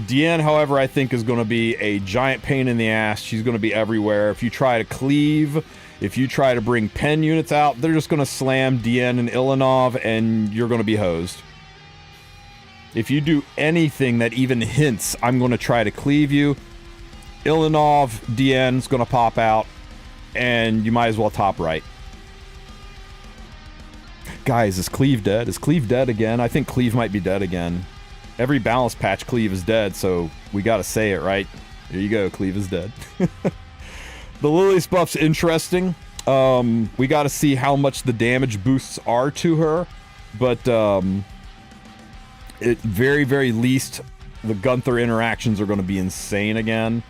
Diene, however, I think is going to be a giant pain in the ass. She's going to be everywhere. If you try to cleave, if you try to bring pen units out, they're just going to slam Diene and Ilanov, and you're going to be hosed. If you do anything that even hints, I'm going to try to cleave you, Ilanov, Diene's going to pop out, and you might as well top right. Guys, is Cleave dead? Is Cleave dead again? I think Cleave might be dead again. Every balance patch, Cleave is dead, so we got to say it, right? There you go, Cleave is dead. The Lilius buff's interesting. We got to see how much the damage boosts are to her, but at very, very least, the Gunther interactions are going to be insane again.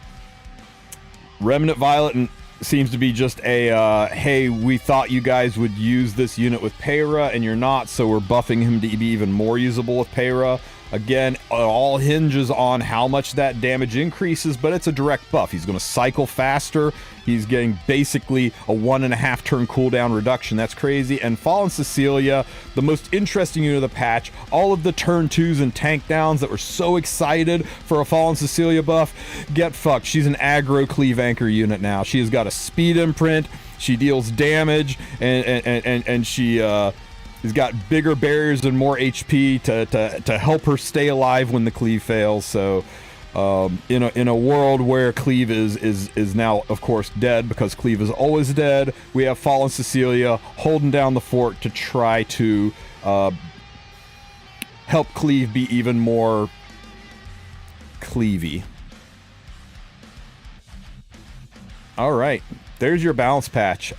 Remnant Violet seems to be just a, hey, we thought you guys would use this unit with Peyra, and you're not, so we're buffing him to be even more usable with Peyra. Again, it all hinges on how much that damage increases, but it's a direct buff. He's going to cycle faster. He's getting basically a 1.5 turn cooldown reduction. That's crazy. And Fallen Cecilia, the most interesting unit of the patch, all of the turn 2s and tank downs that were so excited for a Fallen Cecilia buff, get fucked. She's an aggro cleave anchor unit now. She has got a speed imprint. She deals damage, and she has got bigger barriers and more HP to help her stay alive when the cleave fails. So in a world where cleave is now, of course, dead, because cleave is always dead, we have Fallen Cecilia holding down the fort to try to help cleave be even more cleavy. All right, there's your balance patch.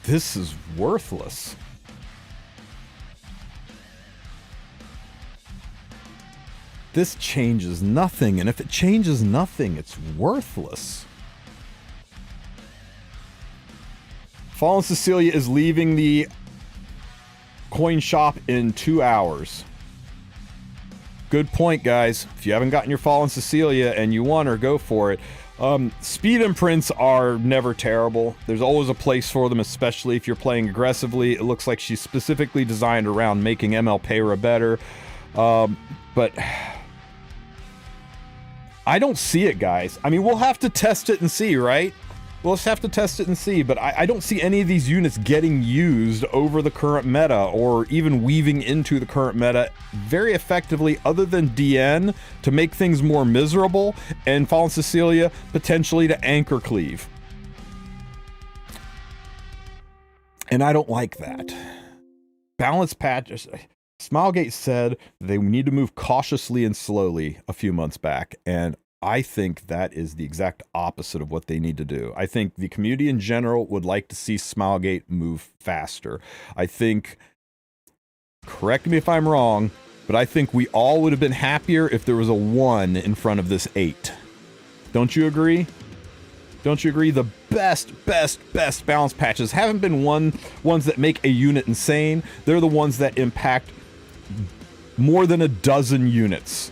This is worthless. This changes nothing, and if it changes nothing, it's worthless. Fallen Cecilia is leaving the coin shop in 2 hours. Good point, guys. If you haven't gotten your Fallen Cecilia and you want her, go for it. Speed imprints are never terrible. There's always a place for them, especially if you're playing aggressively. It looks like she's specifically designed around making ML Peyra better. But I don't see it, guys. I mean, we'll have to test it and see, right? We'll just have to test it and see, but I don't see any of these units getting used over the current meta or even weaving into the current meta very effectively, other than Diene to make things more miserable and Fallen Cecilia potentially to anchor cleave. And I don't like that. Balance patch. Smilegate said they need to move cautiously and slowly a few months back, and I think that is the exact opposite of what they need to do. I think the community in general would like to see Smilegate move faster. I think, correct me if I'm wrong, but I think we all would have been happier if there was a 1 in front of this 8. Don't you agree? Don't you agree? The best balance patches haven't been ones that make a unit insane. They're the ones that impact more than a dozen units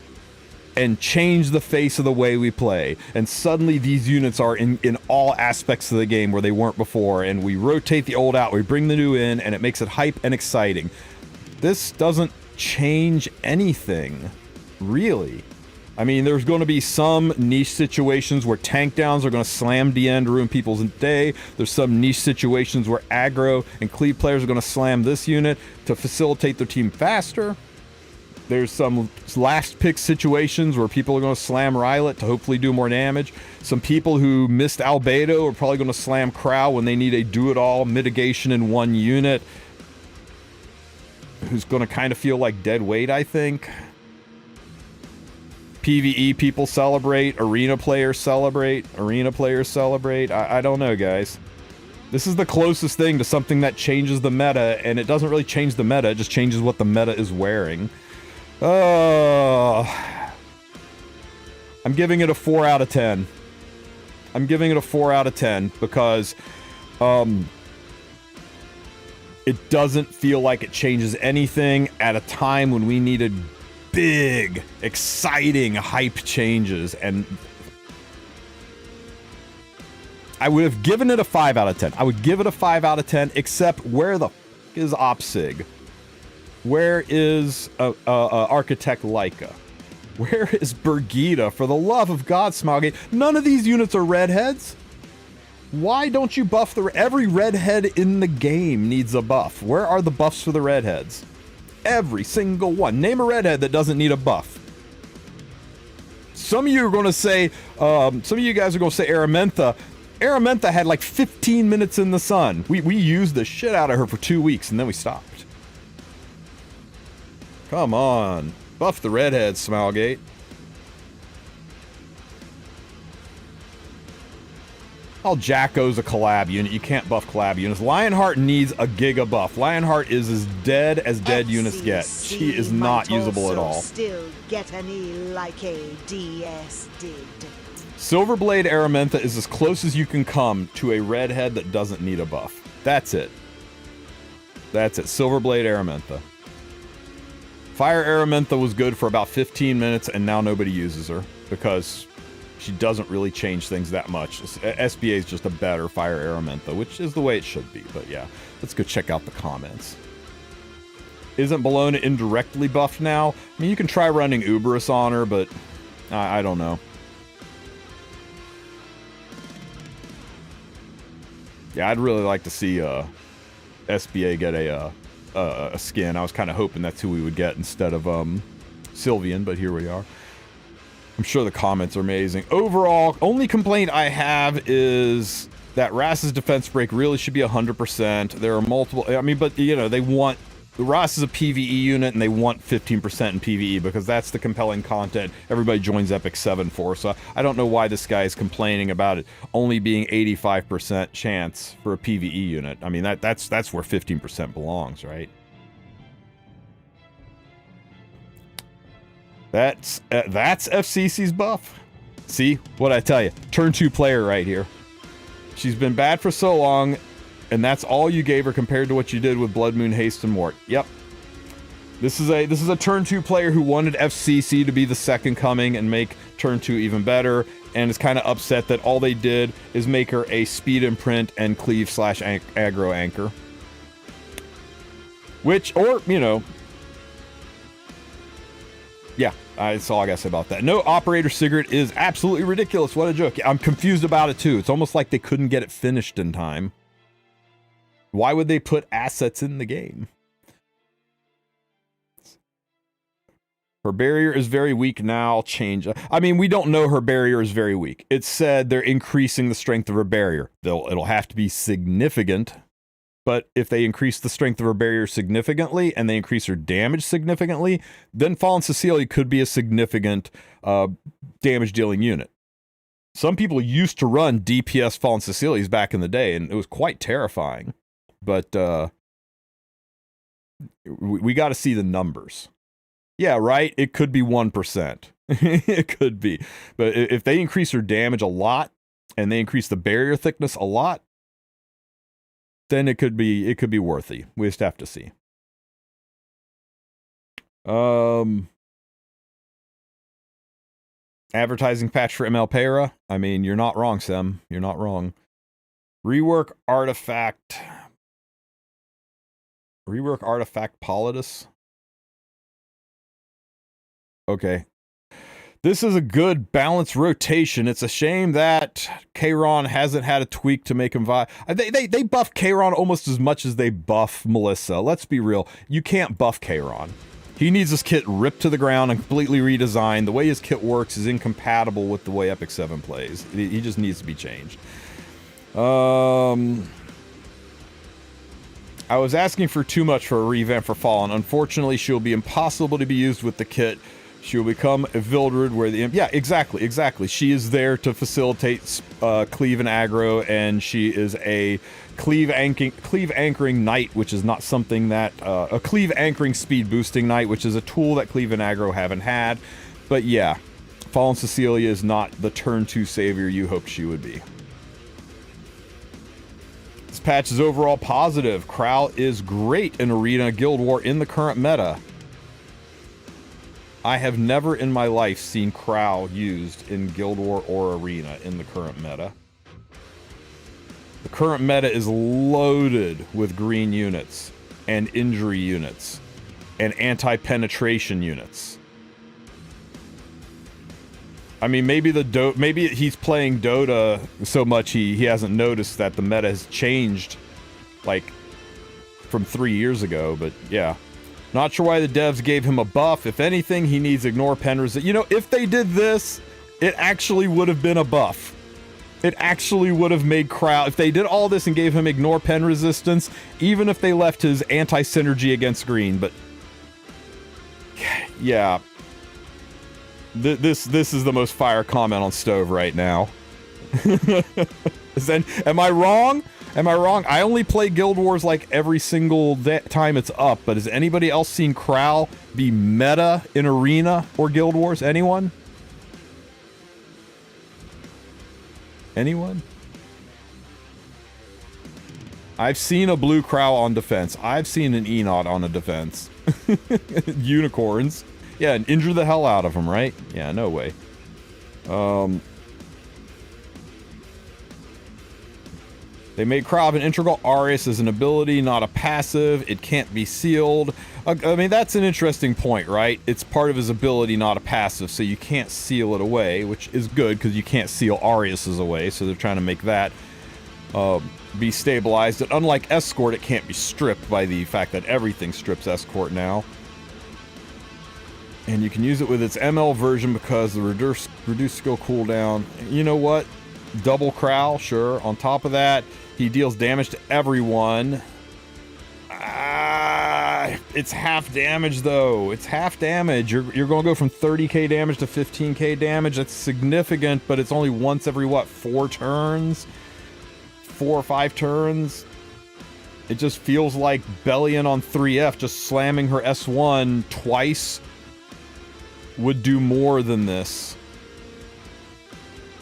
and change the face of the way we play. And suddenly these units are in all aspects of the game where they weren't before, and we rotate the old out, we bring the new in, and it makes it hype and exciting. This doesn't change anything, really. I mean, there's going to be some niche situations where tank downs are going to slam Diene to ruin people's day. There's some niche situations where aggro and cleave players are going to slam this unit to facilitate their team faster. There's some last pick situations where people are going to slam Rylet to hopefully do more damage. Some people who missed Albedo are probably going to slam Krau when they need a do-it-all mitigation in one unit, who's going to kind of feel like dead weight, I think. PvE people celebrate, arena players celebrate, I don't know, guys. This is the closest thing to something that changes the meta, and it doesn't really change the meta, it just changes what the meta is wearing. I'm giving it a 4 out of 10. I'm giving it a 4 out of 10 because it doesn't feel like it changes anything at a time when we needed big, exciting hype changes, and I would have given it a 5 out of 10. I would give it a 5 out of 10, except where the f is OpSig? Where is Architect Leica? Where is Birgitta? For the love of God, Smilegate. None of these units are redheads. Why don't you buff every redhead in the game needs a buff. Where are the buffs for the redheads? Every single one. Name a redhead that doesn't need a buff. Some of you are going to say, some of you guys are going to say Aramentha. Aramentha had like 15 minutes in the sun. We used the shit out of her for 2 weeks and then we stopped. Come on. Buff the redhead, Smilegate. Oh, Jacko's a collab unit. You can't buff collab units. Lionheart needs a giga buff. Lionheart is as dead units get. She is not usable at all. Still get an E like a DS did. Silverblade Aramentha is as close as you can come to a redhead that doesn't need a buff. That's it. That's it. Silverblade Aramentha. Fire Aramentha was good for about 15 minutes, and now nobody uses her because she doesn't really change things that much. SBA is just a better Fire Aramentha, which is the way it should be. But yeah, let's go check out the comments. Isn't Bologna indirectly buffed now? I mean, you can try running Uberus on her, but I don't know. Yeah, I'd really like to see SBA get a skin. I was kind of hoping that's who we would get instead of Sylvian, but here we are. I'm sure the comments are amazing. Overall, only complaint I have is that Rass's defense break really should be 100%. There are multiple, I mean, but you know, they want, the Rass is a PvE unit and they want 15% in PvE because that's the compelling content everybody joins Epic 7 for. So I don't know why this guy is complaining about it only being 85% chance for a PvE unit. I mean, that's where 15% belongs, right? That's FCC's buff. See what I tell you? Turn 2 player right here. She's been bad for so long, and that's all you gave her compared to what you did with Blood Moon, Haste, and Mort. Yep. This is a turn 2 player who wanted FCC to be the second coming and make turn 2 even better, and is kind of upset that all they did is make her a speed imprint and cleave / aggro anchor. Which, or, you know, yeah, that's all I gotta say about that. No Operator Sigurd is absolutely ridiculous. What a joke. I'm confused about it too. It's almost like they couldn't get it finished in time. Why would they put assets in the game? Her barrier is very weak now. Change. I mean, we don't know her barrier is very weak. It said they're increasing the strength of her barrier. It'll have to be significant. But if they increase the strength of her barrier significantly and they increase her damage significantly, then Fallen Cecilia could be a significant damage dealing unit. Some people used to run DPS Fallen Cecilias back in the day, and it was quite terrifying. But we got to see the numbers. Yeah, right? It could be 1%. It could be. But if they increase her damage a lot, and they increase the barrier thickness a lot, then it could be worthy. We just have to see. Advertising patch for ML Para. I mean, you're not wrong, Sem. You're not wrong. Rework artifact Politis. Okay. This is a good balanced rotation. It's a shame that Kayron hasn't had a tweak to make him vibe. They buff Kayron almost as much as they buff Melissa. Let's be real. You can't buff Kayron. He needs his kit ripped to the ground and completely redesigned. The way his kit works is incompatible with the way Epic 7 plays. He just needs to be changed. I was asking for too much for a revamp for Fallen. Unfortunately, she'll be impossible to be used with the kit. She will become a Vildred where the... Yeah, exactly. She is there to facilitate cleave and aggro, and she is a cleave anchoring knight, which is not something that... a cleave anchoring speed boosting knight, which is a tool that cleave and aggro haven't had. But yeah, Fallen Cecilia is not the turn 2 savior you hoped she would be. This patch is overall positive. Krau is great in Arena Guild War in the current meta. I have never in my life seen Krau used in Guild War or Arena in the current meta. The current meta is loaded with green units and injury units and anti-penetration units. I mean, maybe maybe he's playing Dota so much he hasn't noticed that the meta has changed, like, from 3 years ago, but yeah. Not sure why the devs gave him a buff. If anything, he needs ignore pen resist. You know, if they did this, it actually would have been a buff. It actually would have made Krau... If they did all this and gave him ignore pen resistance, even if they left his anti-synergy against green, but... Yeah. This is the most fire comment on Stove right now. Am I wrong? Am I wrong? I only play Guild Wars like every single time it's up, but has anybody else seen Krau be meta in Arena or Guild Wars? Anyone? Anyone? I've seen a blue Krau on defense. I've seen an Enot on a defense. Unicorns. Yeah, and injure the hell out of them, right? Yeah, no way. They made Krau an integral. Arius as an ability, not a passive. It can't be sealed. I mean, that's an interesting point, right? It's part of his ability, not a passive, so you can't seal it away, which is good because you can't seal Arius's away, so they're trying to make that be stabilized. And unlike Escort, it can't be stripped by the fact that everything strips Escort now. And you can use it with its ML version because the reduced skill cooldown. You know what? Double Krau, sure. On top of that, he deals damage to everyone. It's half damage, though. It's half damage. You're going to go from 30k damage to 15k damage. That's significant, but it's only once every, what, 4 turns? 4 or 5 turns? It just feels like Bellion on 3F just slamming her S1 twice would do more than this.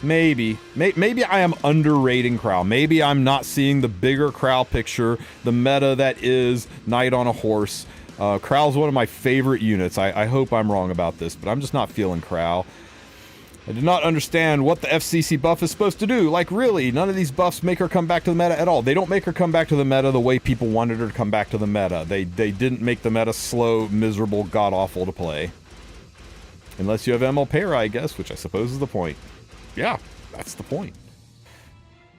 Maybe I am underrating Krau. Maybe I'm not seeing the bigger Krau picture, the meta that is Knight on a Horse. Krau's one of my favorite units. I hope I'm wrong about this, but I'm just not feeling Krau. I do not understand what the FCC buff is supposed to do. Like, really, none of these buffs make her come back to the meta at all. They don't make her come back to the meta the way people wanted her to come back to the meta. They didn't make the meta slow, miserable, god-awful to play. Unless you have ML Para, I guess, which I suppose is the point. Yeah, that's the point.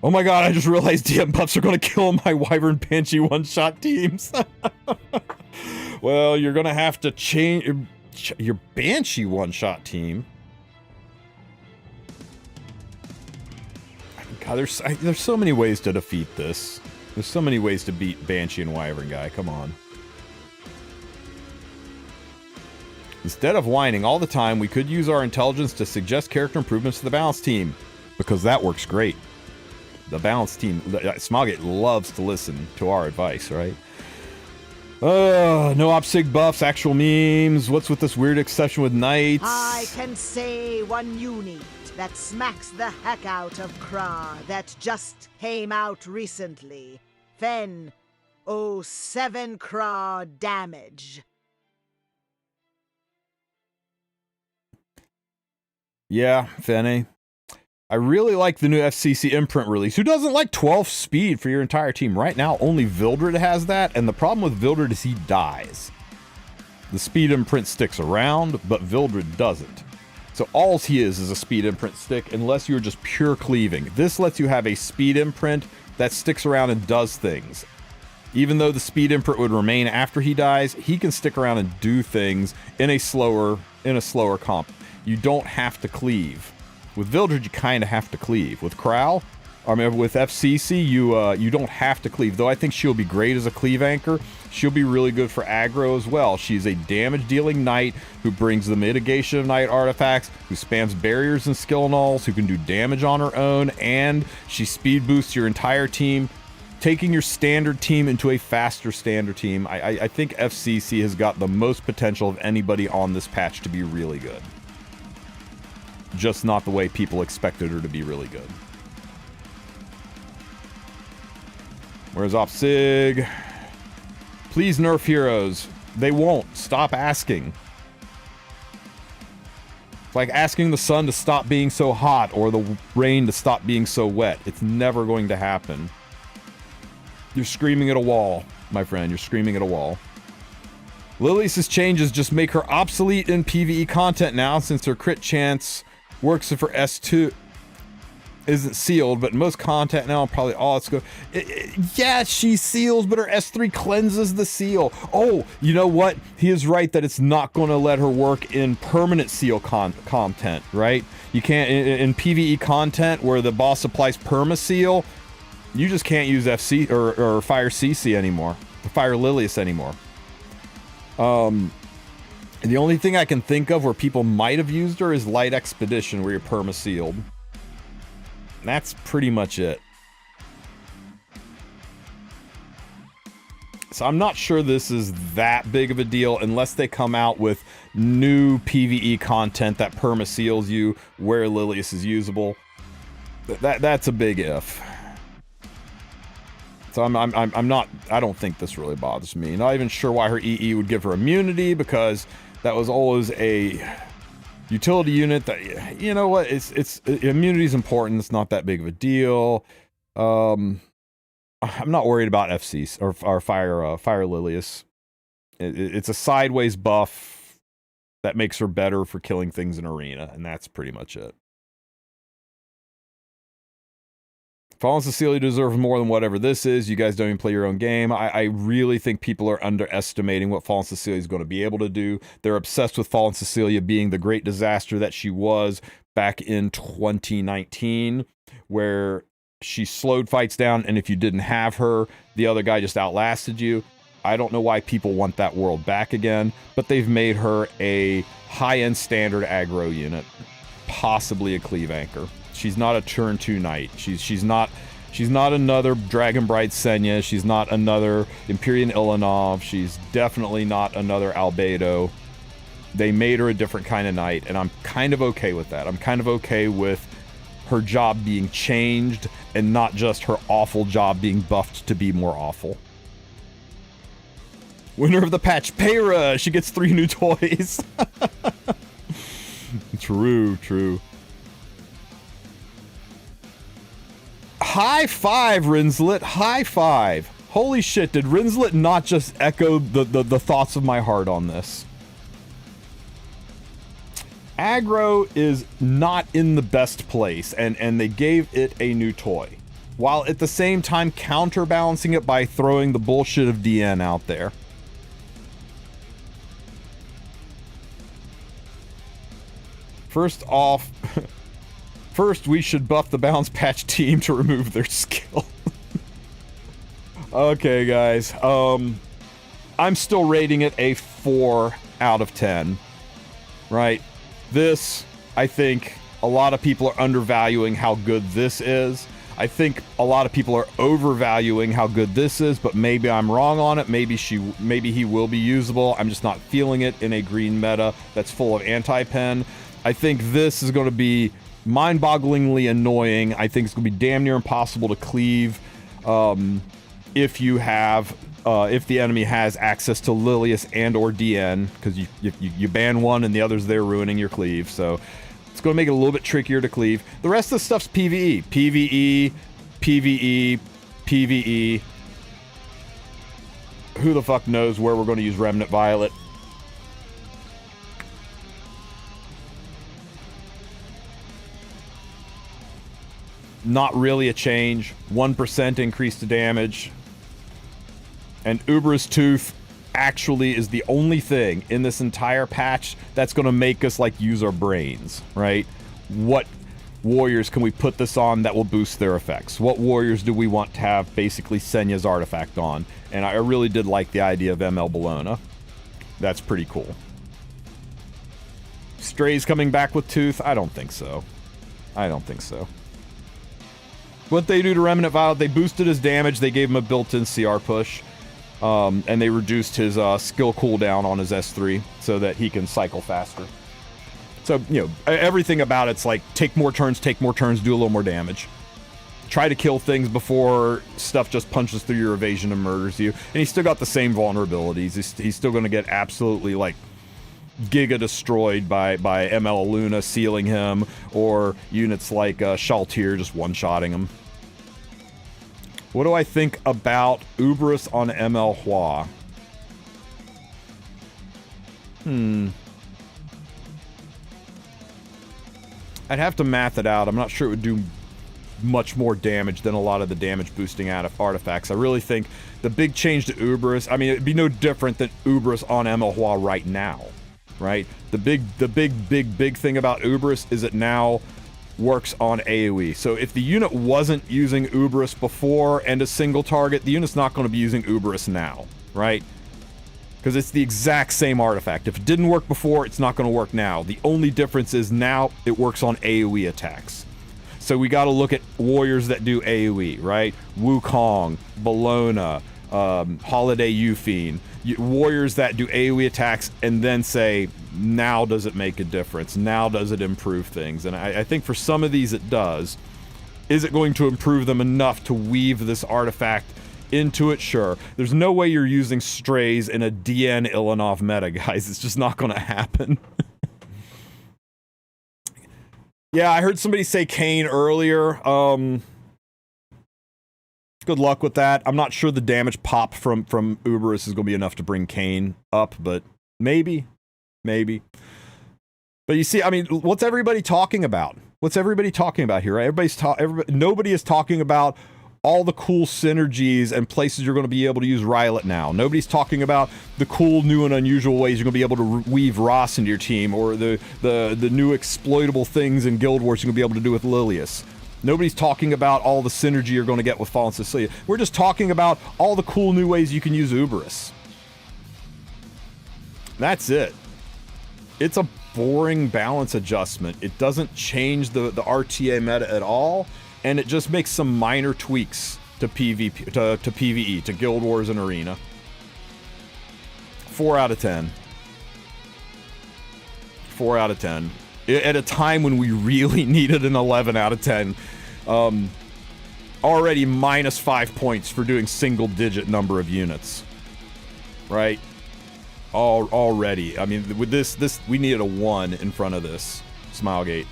Oh my god, I just realized DM buffs are going to kill my Wyvern Banshee one-shot teams. Well, you're going to have to change your Banshee one-shot team. God, there's so many ways to defeat this. There's so many ways to beat Banshee and Wyvern guy. Come on. Instead of whining all the time, we could use our intelligence to suggest character improvements to the balance team. Because that works great. The balance team, Smoggett loves to listen to our advice, right? No OpSig buffs, actual memes. What's with this weird exception with knights? I can say one unit. that smacks the heck out of Krau that just came out recently. Fen, 7 Krau damage. Yeah, Fenny. I really like the new FCC imprint release. Who doesn't like 12 speed for your entire team? Right now, only Vildred has that, and the problem with Vildred is he dies. The speed imprint sticks around, but Vildred doesn't. So all he is a speed imprint stick, unless you're just pure cleaving. This lets you have a speed imprint that sticks around and does things. Even though the speed imprint would remain after he dies, he can stick around and do things in a slower comp. You don't have to cleave. With Vildred, you kind of have to cleave. With Krau, with FCC, you don't have to cleave. Though I think she'll be great as a cleave anchor. She'll be really good for aggro as well. She's a damage-dealing knight who brings the mitigation of knight artifacts, who spams barriers and skill nulls, who can do damage on her own, and she speed boosts your entire team, taking your standard team into a faster standard team. I think FCC has got the most potential of anybody on this patch to be really good. Just not the way people expected her to be really good. Where's Opsig? Please nerf heroes. They won't. Stop asking. It's like asking the sun to stop being so hot or the rain to stop being so wet. It's never going to happen. You're screaming at a wall, my friend. You're screaming at a wall. Lilius' changes just make her obsolete in PvE content now, since her crit chance works if her S2 isn't sealed, but most content now probably let's go. Yeah, she seals, but her S3 cleanses the seal. Oh, you know what? He is right that it's not going to let her work in permanent seal content, right? You can't in PvE content where the boss applies perma seal. You just can't use FC or Fire CC anymore, Fire Lilius anymore. The only thing I can think of where people might have used her is Light Expedition, where you're perma sealed. That's pretty much it. So I'm not sure this is that big of a deal unless they come out with new PvE content that perma seals you where Lilius is usable. That's a big if. So I don't think this really bothers me. Not even sure why her EE would give her immunity, because that was always a utility unit that, you know what, it's immunity is important. It's not that big of a deal. I'm not worried about FC or Fire Lilius. It's a sideways buff that makes her better for killing things in arena, and that's pretty much it. Fallen Cecilia deserves more than whatever this is. You guys don't even play your own game. I really think people are underestimating what Fallen Cecilia is going to be able to do. They're obsessed with Fallen Cecilia being the great disaster that she was back in 2019, where she slowed fights down, and if you didn't have her, the other guy just outlasted you. I don't know why people want that world back again, but they've made her a high-end standard aggro unit, possibly a cleave anchor. She's not a turn 2 knight. She's not another Dragonbright Senya. She's not another Empyrean Ilanov. She's definitely not another Albedo. They made her a different kind of knight, and I'm kind of okay with that. I'm kind of okay with her job being changed and not just her awful job being buffed to be more awful. Winner of the patch, Peyra. She gets 3 new toys. True. High five, Rinslet. High five. Holy shit, did Rinslet not just echo the thoughts of my heart on this? Aggro is not in the best place, and they gave it a new toy, while at the same time counterbalancing it by throwing the bullshit of Diene out there. First off, first we should buff the Balance Patch team to remove their skill. Okay, guys. I'm still rating it a 4 out of 10. Right? This, I think, a lot of people are undervaluing how good this is. I think a lot of people are overvaluing how good this is, but maybe I'm wrong on it. Maybe he will be usable. I'm just not feeling it in a green meta that's full of anti-pen. I think this is going to be mind-bogglingly annoying. I think it's going to be damn near impossible to cleave if you have if the enemy has access to Lilius and or Diene, because you ban one and the other's there ruining your cleave. So it's going to make it a little bit trickier to cleave. The rest of the stuff's PvE. PvE, PvE, PvE. Who the fuck knows where we're going to use Remnant Violet? Not really a change. 1% increase to damage. And Uber's Tooth actually is the only thing in this entire patch that's going to make us, like, use our brains, right? What warriors can we put this on that will boost their effects? What warriors do we want to have basically Senya's artifact on? And I really did like the idea of ML Bologna. That's pretty cool. Strays coming back with Tooth? I don't think so. I don't think so. What they do to Remnant Violet, they boosted his damage, they gave him a built-in CR push, and they reduced his skill cooldown on his S3 so that he can cycle faster. So, you know, everything about it's like, take more turns, do a little more damage. Try to kill things before stuff just punches through your evasion and murders you. And he's still got the same vulnerabilities. He's still going to get absolutely, like, giga destroyed by ML Luna sealing him, or units like Shaltir just one-shotting him. What do I think about Uberus on ML Hua? I'd have to math it out. I'm not sure it would do much more damage than a lot of the damage boosting out of artifacts. I really think the big change to Uberus, I mean, it'd be no different than Uberus on ML Hua right now. Right? The big thing about Uberus is it now works on AoE. So if the unit wasn't using Uberus before and a single target, the unit's not going to be using Uberus now, right? Because it's the exact same artifact. If it didn't work before, it's not going to work now. The only difference is now it works on AoE attacks. So we got to look at warriors that do AoE, right? Wukong, Bologna, Holiday Euphine, warriors that do AoE attacks and then say, now does it make a difference? Now does it improve things? And I think for some of these it does. Is it going to improve them enough to weave this artifact into it? Sure. There's no way you're using strays in a Diene Ilanov meta, guys. It's just not going to happen. Yeah, I heard somebody say Kane earlier. Good luck with that. I'm not sure the damage pop from Uberus is going to be enough to bring Kane up, but maybe. But you see, I mean, what's everybody talking about? What's everybody talking about here, right? Nobody is talking about all the cool synergies and places you're going to be able to use Rylet now. Nobody's talking about the cool, new, and unusual ways you're going to be able to weave Ross into your team, or the new exploitable things in Guild Wars you're going to be able to do with Lilius. Nobody's talking about all the synergy you're going to get with Fallen Cecilia. We're just talking about all the cool new ways you can use Uberus. That's it. It's a boring balance adjustment. It doesn't change the RTA meta at all, and it just makes some minor tweaks to PvP, to PvE, to Guild Wars and Arena. 4 out of 10. 4 out of 10. At a time when we really needed an 11 out of 10. Already minus 5 points for doing single-digit number of units. Right? Already. I mean, with this, we needed a 1 in front of this. Smilegate.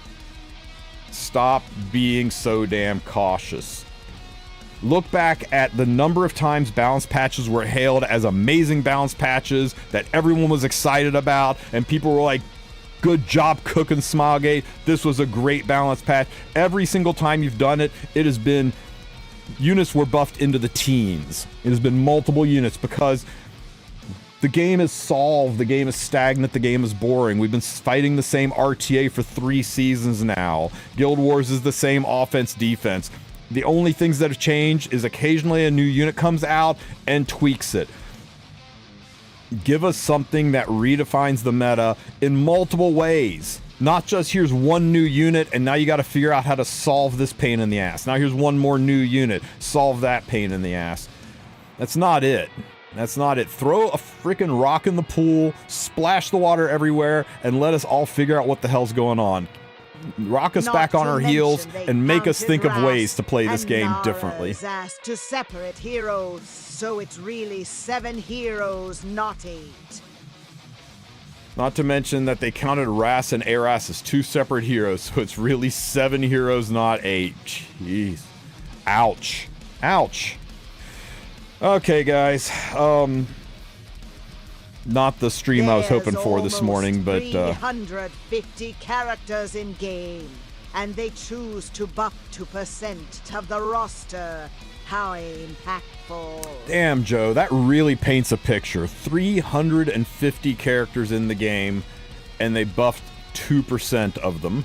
Stop being so damn cautious. Look back at the number of times balance patches were hailed as amazing balance patches that everyone was excited about, and people were like, good job cooking Smilegate. This was a great balance patch. Every single time you've done it, it has been units were buffed into the teens. It has been multiple units because the game is solved, the game is stagnant, the game is boring. We've been fighting the same RTA for 3 seasons now. Guild Wars is the same offense-defense. The only things that have changed is occasionally a new unit comes out and tweaks it. Give us something that redefines the meta in multiple ways. Not just here's one new unit and now you got to figure out how to solve this pain in the ass. Now here's one more new unit. Solve that pain in the ass. That's not it. That's not it. Throw a freaking rock in the pool, splash the water everywhere, and let us all figure out what the hell's going on. rock us Not back on to our heels, mention they and make us counted think of ways Rast to play this and game Nara's differently. asked to separate heroes, so it's really 7 heroes, not 8. Not to mention that they counted Ras and Aras as 2 separate heroes, so it's really 7 heroes, not 8. Jeez. Ouch. Ouch. Okay, guys. Not the stream I was hoping for this morning, but 350 characters in game, and they choose to buff 2% of the roster. How impactful. damn, Joe, that really paints a picture. 350 characters in the game, and they buffed 2% of them.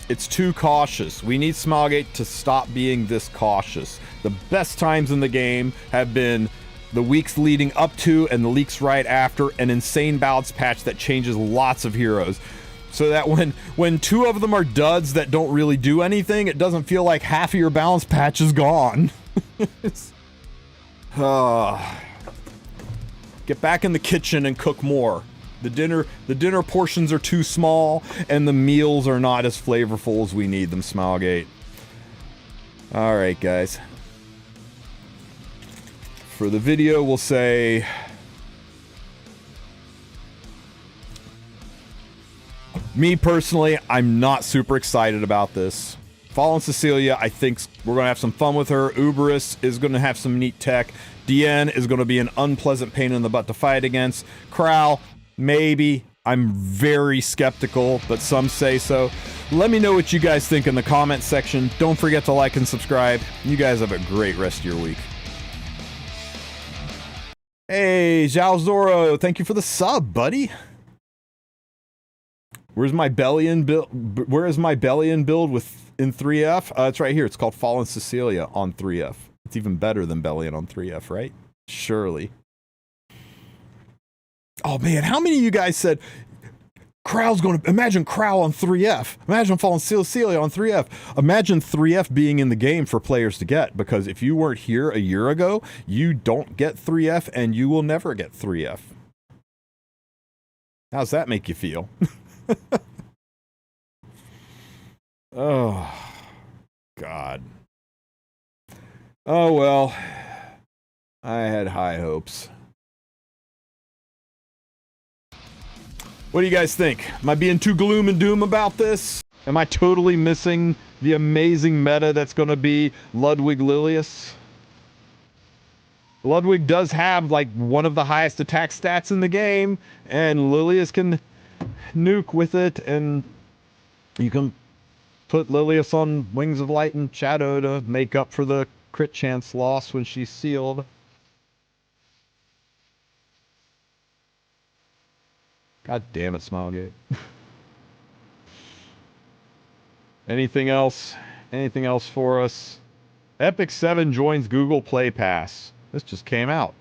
It's too cautious. We need Smilegate to stop being this cautious. The best times in the game have been the weeks leading up to and the weeks right after an insane balance patch that changes lots of heroes. So that when 2 of them are duds that don't really do anything, it doesn't feel like half of your balance patch is gone. Get back in the kitchen and cook more. The dinner portions are too small, and the meals are not as flavorful as we need them, Smilegate. Alright, guys. For the video, we'll say... Me, personally, I'm not super excited about this. Fallen Cecilia, I think we're going to have some fun with her. Uberus is going to have some neat tech. Diene is going to be an unpleasant pain in the butt to fight against. Krau, maybe. I'm very skeptical, but some say so. Let me know what you guys think in the comment section. Don't forget to like and subscribe. You guys have a great rest of your week. Hey, Zhao Zoro, thank you for the sub, buddy. Where's my Bellion build? Where is my Bellion build in 3F? It's right here. It's called Fallen Cecilia on 3F. It's even better than Bellion on 3F, right? Surely. Oh man, how many of you guys said Krau's going to imagine Krau on 3F? Imagine Fallen Cecilia on 3F. Imagine 3F being in the game for players to get, because if you weren't here a year ago, you don't get 3F and you will never get 3F. How's that make you feel? Oh, God. Oh, well. I had high hopes. What do you guys think? Am I being too gloom and doom about this? Am I totally missing the amazing meta that's going to be Ludwig Lilius? Ludwig does have, like, one of the highest attack stats in the game, and Lilius can nuke with it, and you can put Lilius on Wings of Light and Shadow to make up for the crit chance loss when she's sealed. God damn it, Smilegate. Anything else? Anything else for us? Epic 7 joins Google Play Pass. This just came out.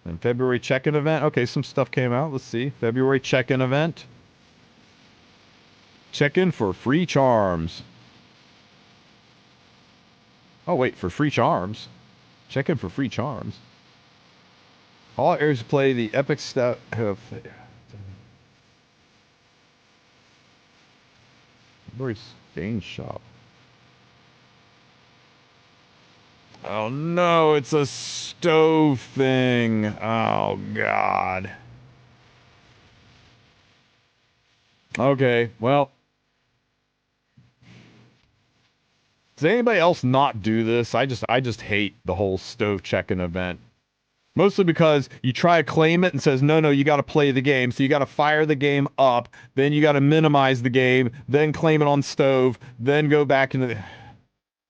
And February check-in event. Okay, some stuff came out. Let's see. February check-in event. Check-in for free charms. Oh, wait, for free charms? Check-in for free charms. All areas play the epic stuff. Exchange shop. Oh no, it's a stove thing. Oh God. Okay, well. Does anybody else not do this? I just hate the whole stove check-in event. Mostly because you try to claim it and says, no, you got to play the game. So you got to fire the game up, then you got to minimize the game, then claim it on stove, then go back into the...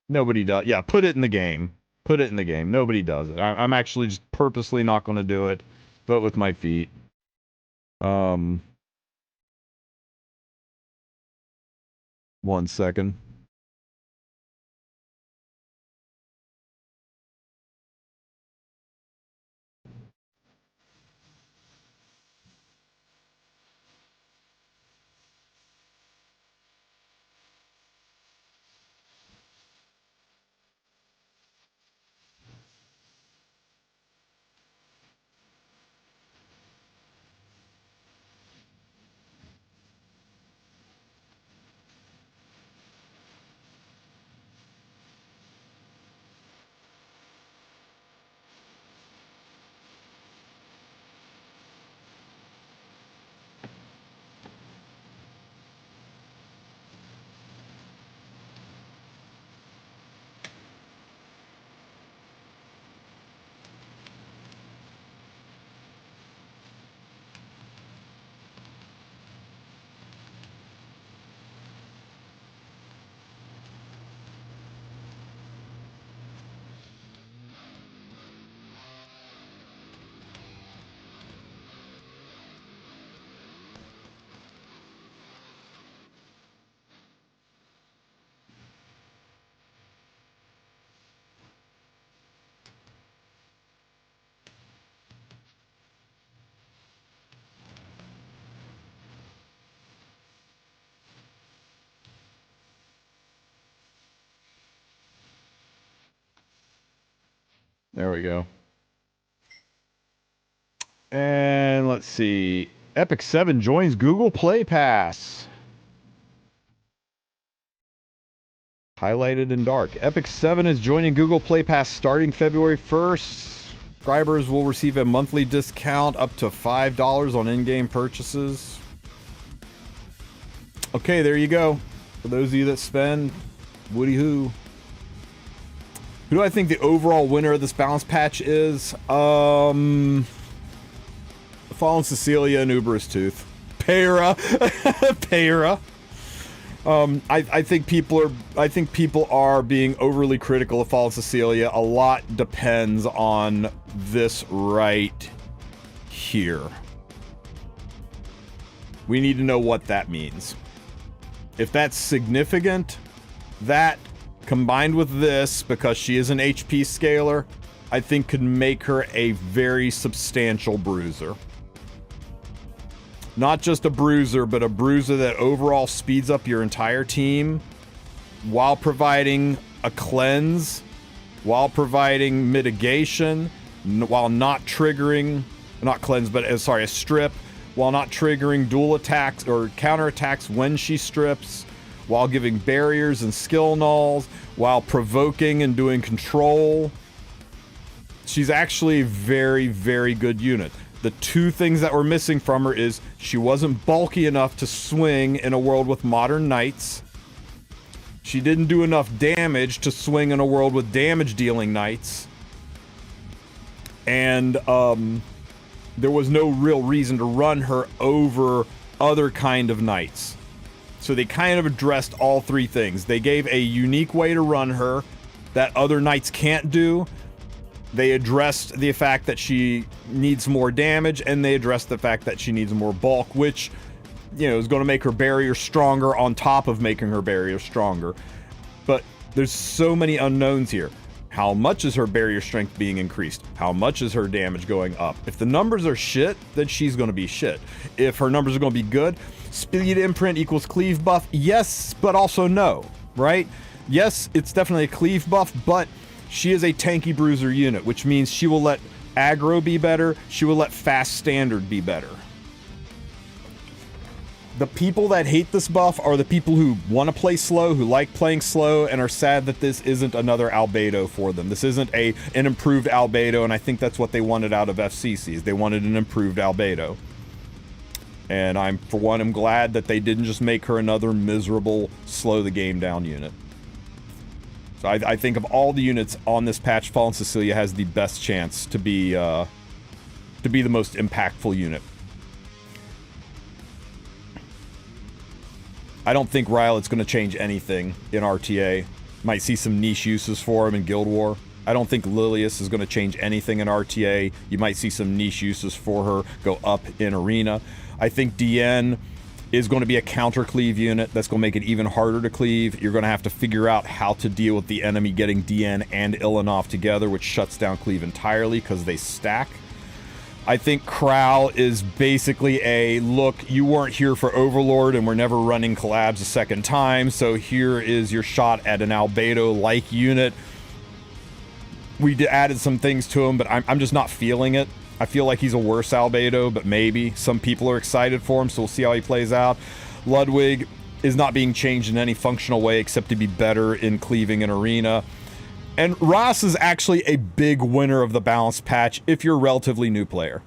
Nobody does. Yeah, put it in the game. Put it in the game. Nobody does it. I'm actually just purposely not going to do it. Vote with my feet. 1 second. There we go. And let's see. Epic 7 joins Google Play Pass. Highlighted in dark. Epic 7 is joining Google Play Pass starting February 1st. Subscribers will receive a monthly discount up to $5 on in-game purchases. Okay, there you go. For those of you that spend, woody hoo. Who do I think the overall winner of this balance patch is? Fallen Cecilia and Uber's Tooth. Para. Para. I think people are being overly critical of Fallen Cecilia. A lot depends on this right here. We need to know what that means. If that's significant, that combined with this, because she is an HP scaler, I think could make her a very substantial bruiser. Not just a bruiser, but a bruiser that overall speeds up your entire team while providing a cleanse, while providing mitigation, while not triggering, not cleanse, but sorry, a strip, while not triggering dual attacks or counterattacks when she strips, while giving barriers and skill nulls, while provoking and doing control. She's actually a very, very good unit. The two things that were missing from her is she wasn't bulky enough to swing in a world with modern knights. She didn't do enough damage to swing in a world with damage dealing knights. And there was no real reason to run her over other kind of knights. So they kind of addressed all three things. They gave a unique way to run her that other knights can't do. They addressed the fact that she needs more damage, and they addressed the fact that she needs more bulk, which, you know, is going to make her barrier stronger on top of making her barrier stronger. But there's so many unknowns here. How much is her barrier strength being increased? How much is her damage going up? If the numbers are shit, then she's going to be shit. If her numbers are going to be good, speed imprint equals cleave buff. Yes, but also no, right? Yes, it's definitely a cleave buff, but she is a tanky bruiser unit, which means she will let aggro be better. She will let fast standard be better. The people that hate this buff are the people who want to play slow, who like playing slow, and are sad that this isn't another albedo for them. This isn't an improved albedo, and I think that's what they wanted out of FCCs. They wanted an improved albedo. And I'm, for one, I'm glad that they didn't just make her another miserable, slow the game down unit. So I think of all the units on this patch, Fallen Cecilia has the best chance to be the most impactful unit. I don't think Rylet's going to change anything in RTA. Might see some niche uses for him in Guild War. I don't think Lilius is going to change anything in RTA. You might see some niche uses for her go up in Arena. I think Diene is going to be a counter cleave unit that's going to make it even harder to cleave. You're going to have to figure out how to deal with the enemy getting Diene and Ilanov together, which shuts down cleave entirely because they stack. I think Krau is basically a, look, you weren't here for Overlord and we're never running collabs a second time, so here is your shot at an albedo-like unit. We added some things to him, but I'm just not feeling it. I feel like he's a worse albedo, but maybe. Some people are excited for him, so we'll see how he plays out. Ludwig is not being changed in any functional way except to be better in cleaving in Arena. And Ross is actually a big winner of the balance patch if you're a relatively new player,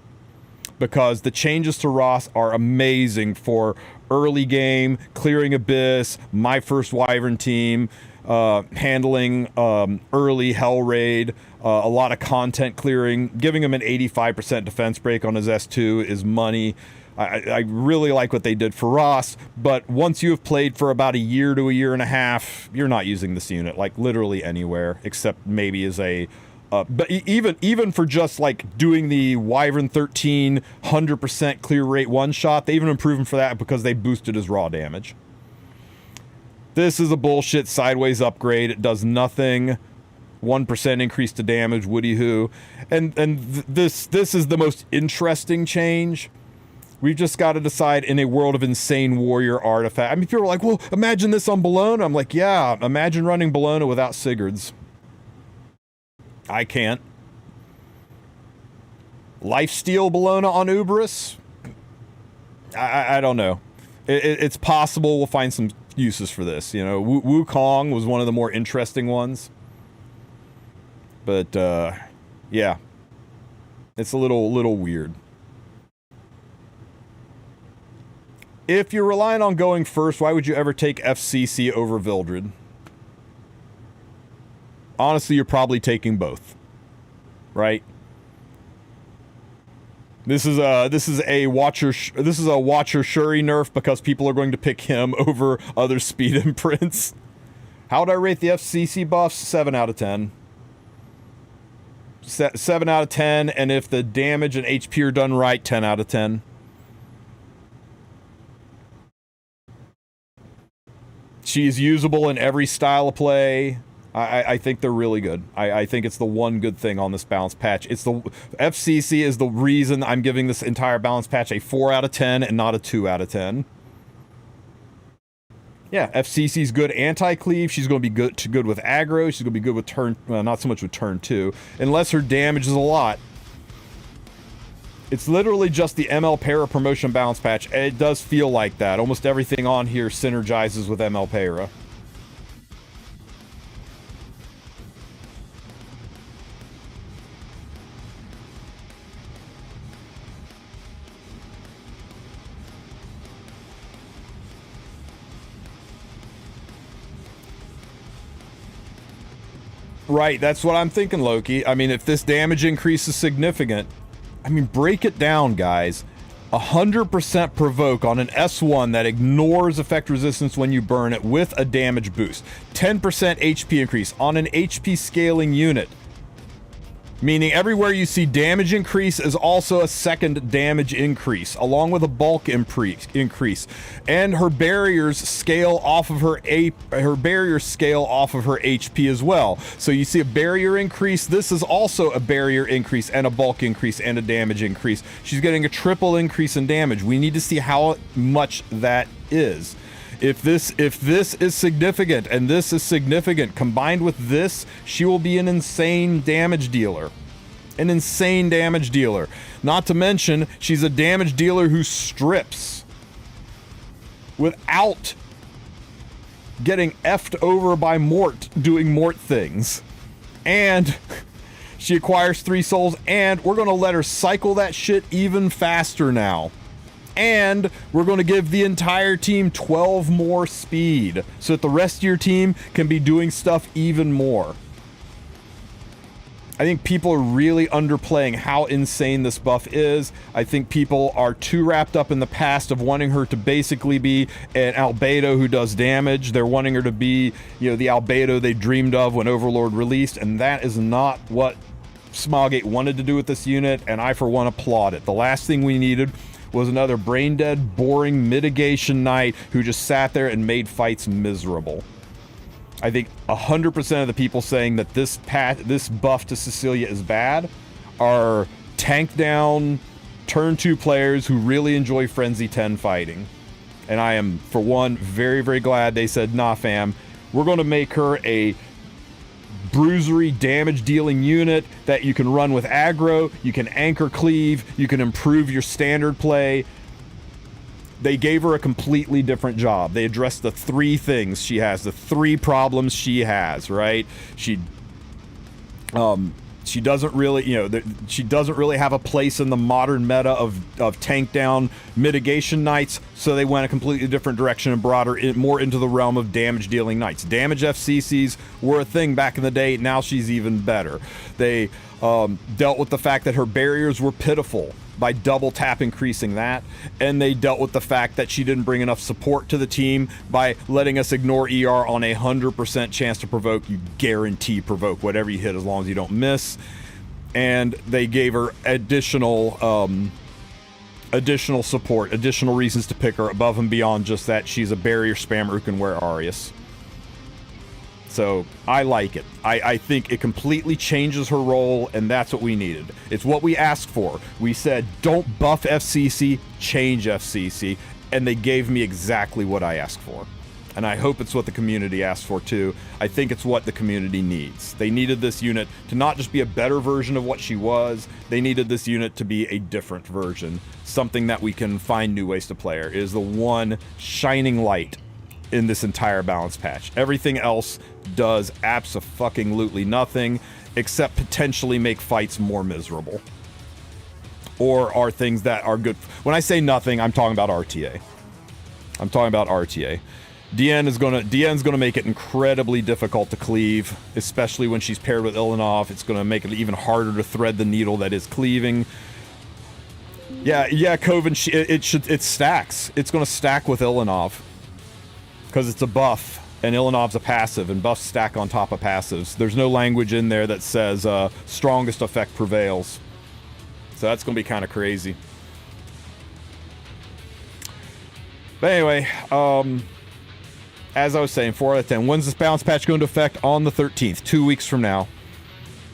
because the changes to Ross are amazing for early game, clearing Abyss, my first Wyvern team, handling early Hell Raid, a lot of content clearing. Giving him an 85% defense break on his S2 is money. I really like what they did for Ross, but once you have played for about a year to a year and a half, you're not using this unit, like literally anywhere, except maybe as a... but even for just like doing the Wyvern 13 100% clear rate one-shot, they even improved him for that because they boosted his raw damage. This is a bullshit sideways upgrade. It does nothing. 1% increase to damage, woody hoo. And this is the most interesting change. We've just got to decide in a world of insane warrior artifact. I mean, people are like, well, imagine this on Bologna. I'm like, yeah, imagine running Bologna without Sigurds. I can't. Lifesteal Bologna on Uberus? I don't know. It's possible we'll find some uses for this. You know, Wukong was one of the more interesting ones. But, yeah. It's a little weird. If you're relying on going first, why would you ever take FCC over Vildred? Honestly, you're probably taking both. Right? This is a Watcher Shuri nerf because people are going to pick him over other speed imprints. How would I rate the FCC buffs? 7 out of 10. 7 out of 10, and if the damage and HP are done right, 10 out of 10. She's usable in every style of play. I think they're really good. I think it's the one good thing on this balance patch. It's the FCC is the reason I'm giving this entire balance patch a 4 out of 10 and not a 2 out of 10. Yeah, FCC's good anti-cleave. She's going to be good with aggro. She's going to be good with turn, not so much with turn 2, unless her damage is a lot. It's literally just the ML Para promotion balance patch. It does feel like that. Almost everything on here synergizes with ML Para. Right, that's what I'm thinking, Loki. I mean, if this damage increase is significant, I mean, break it down, guys. 100% provoke on an S1 that ignores effect resistance when you burn it with a damage boost. 10% HP increase on an HP scaling unit. Meaning everywhere you see damage increase is also a second damage increase, along with a bulk increase. And her barriers scale off of her HP as well. So you see a barrier increase. This is also a barrier increase and a bulk increase and a damage increase. She's getting a triple increase in damage. We need to see how much that is. If this is significant, and this is significant, combined with this, she will be an insane damage dealer. An insane damage dealer. Not to mention, she's a damage dealer who strips without getting effed over by Mort doing Mort things. And she acquires 3 souls, and we're going to let her cycle that shit even faster now. And we're going to give the entire team 12 more speed so that the rest of your team can be doing stuff even more. I think people are really underplaying how insane this buff is. I think people are too wrapped up in the past of wanting her to basically be an albedo who does damage. They're wanting her to be, you know, the albedo they dreamed of when Overlord released, and that is not what Smoggate wanted to do with this unit, and I for one applaud it. The last thing we needed was another brain-dead, boring mitigation knight who just sat there and made fights miserable. I think 100% of the people saying that this buff to Cecilia is bad are tank down, turn 2 players who really enjoy Frenzy 10 fighting. And I am, for one, very, very glad they said, nah fam, we're going to make her a bruisery damage dealing unit that you can run with aggro, you can anchor cleave, you can improve your standard play. They gave her a completely different job. They addressed the 3 things she has, the 3 problems she has, right? She doesn't really, you know, she doesn't really have a place in the modern meta of tank down mitigation knights, so they went a completely different direction and brought her more into the realm of damage dealing knights. Damage FCCs were a thing back in the day. Now she's even better. They dealt with the fact that her barriers were pitiful by double tap increasing that, and they dealt with the fact that she didn't bring enough support to the team by letting us ignore ER on a 100% chance to provoke. You guarantee provoke whatever you hit as long as you don't miss. And they gave her additional support, additional reasons to pick her above and beyond just that she's a barrier spammer who can wear Arius. So I like it. I think it completely changes her role, and that's what we needed. It's what we asked for. We said, don't buff FCC, change FCC, and they gave me exactly what I asked for. And I hope it's what the community asked for too. I think it's what the community needs. They needed this unit to not just be a better version of what she was, they needed this unit to be a different version. Something that we can find new ways to play her. It is the one shining light in this entire balance patch. Everything else does abso-fucking-lutely nothing except potentially make fights more miserable. Or are things that are good. When I say nothing, I'm talking about RTA. I'm talking about RTA. Dienne's gonna make it incredibly difficult to cleave, especially when she's paired with Ilanov. It's gonna make it even harder to thread the needle that is cleaving. Yeah, Coven, it stacks. It's gonna stack with Ilanov. Because it's a buff, and Ilanov's a passive, and buffs stack on top of passives. There's no language in there that says strongest effect prevails. So that's gonna be kind of crazy. But anyway, as I was saying, 4 out of 10. When's this balance patch go into effect? On the 13th, 2 weeks from now.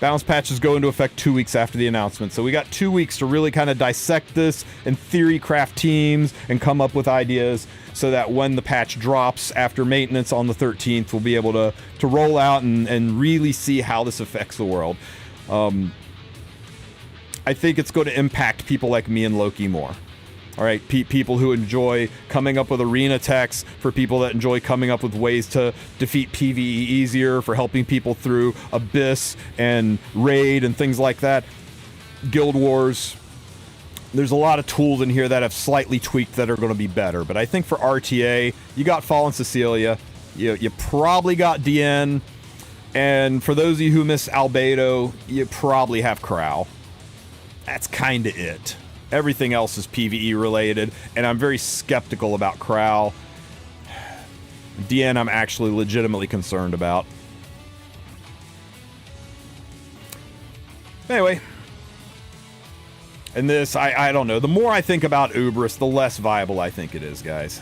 Balance patches go into effect 2 weeks after the announcement. So we got 2 weeks to really kind of dissect this and theory craft teams and come up with ideas so that when the patch drops after maintenance on the 13th, we'll be able to roll out and really see how this affects the world. I think it's going to impact people like me and Loki more. All right, people who enjoy coming up with arena techs, for people that enjoy coming up with ways to defeat PvE easier, for helping people through Abyss and Raid and things like that. Guild Wars. There's a lot of tools in here that have slightly tweaked that are going to be better. But I think for RTA, you got Fallen Cecilia. You probably got Diene. And for those of you who miss Albedo, you probably have Krau. That's kind of it. Everything else is PvE related, and I'm very skeptical about Krau. Diene I'm actually legitimately concerned about. Anyway. And this, I don't know. The more I think about Ubris, the less viable I think it is, guys.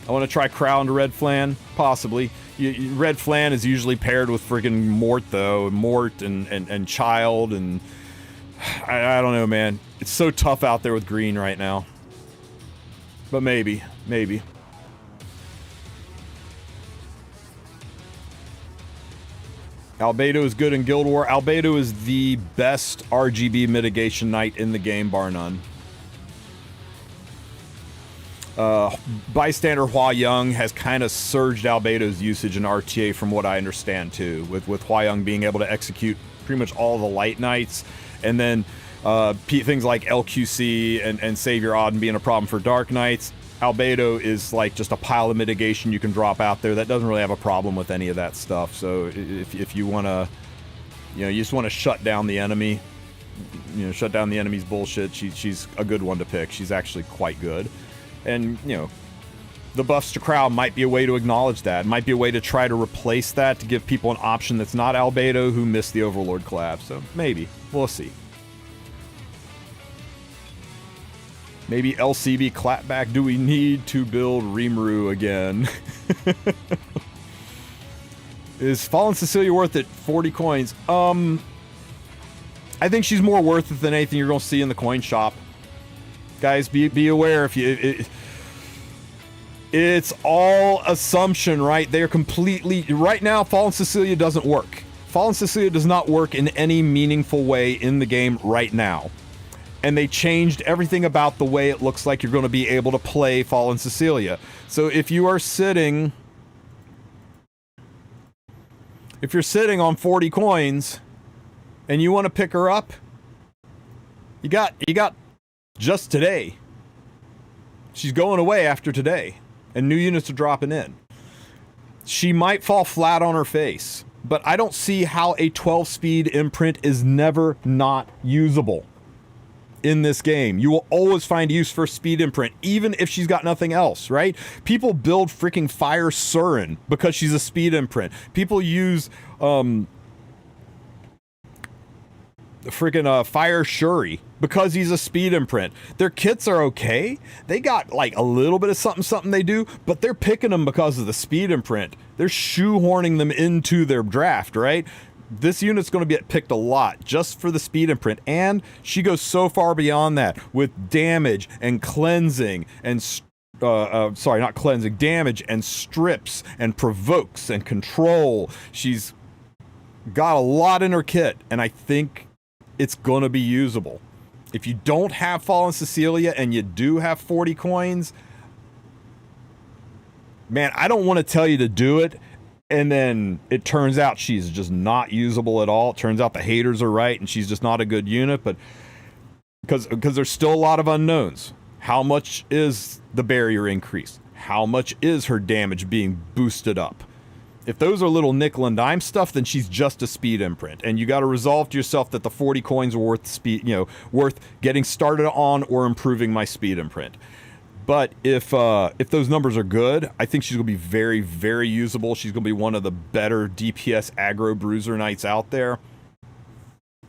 I want to try Krau into Red Flan? Possibly. Red Flan is usually paired with friggin' Mort, though. Mort and Child, and... I don't know, man. It's so tough out there with green right now. But maybe. Albedo is good in Guild War. Albedo is the best RGB mitigation knight in the game, bar none. Bystander Hua Young has kind of surged Albedo's usage in RTA from what I understand, too. With Hua Young being able to execute pretty much all the light knights. And then things like LQC and Savior Auden being a problem for Dark Knights. Albedo is like just a pile of mitigation you can drop out there that doesn't really have a problem with any of that stuff. So if you want to, you just want to shut down the enemy, shut down the enemy's bullshit, she's a good one to pick. She's actually quite good. And, the buffs to Krau might be a way to acknowledge that. It might be a way to try to replace that, to give people an option that's not Albedo who missed the Overlord collab. So maybe. We'll see. Maybe LCB clapback. Do we need to build Rimuru again? Is Fallen Cecilia worth it? 40 coins. I think she's more worth it than anything you're going to see in the coin shop. Guys, be aware if you... It's all assumption, right? They're completely... Right now, Fallen Cecilia doesn't work. Fallen Cecilia does not work in any meaningful way in the game right now. And they changed everything about the way it looks like you're going to be able to play Fallen Cecilia. So if you are sitting... If you're sitting on 40 coins and you want to pick her up, you got just today. She's going away after today. And new units are dropping in. She might fall flat on her face, but I don't see how a 12-speed imprint is never not usable in this game. You will always find use for speed imprint, even if she's got nothing else, right? People build freaking Fire Surin because she's a speed imprint. People use freaking Fire Shuri because he's a speed imprint. Their kits are okay. They got like a little bit of something they do, but they're picking them because of the speed imprint. They're shoehorning them into their draft, right? This unit's going to get picked a lot just for the speed imprint, and she goes so far beyond that with damage and cleansing and sorry, not cleansing, damage and strips and provokes and control. She's got a lot in her kit, and I think it's gonna be usable. If you don't have Fallen Cecilia and you do have 40 coins, man, I don't want to tell you to do it, and then it turns out she's just not usable at all. It turns out the haters are right, and she's just not a good unit, but because there's still a lot of unknowns. How much is the barrier increase? How much is her damage being boosted up? If those are little nickel and dime stuff, then she's just a speed imprint, and you got to resolve to yourself that the 40 coins are worth speed, worth getting started on or improving my speed imprint. But if those numbers are good, I think she's gonna be very, very usable. She's gonna be one of the better DPS aggro bruiser knights out there.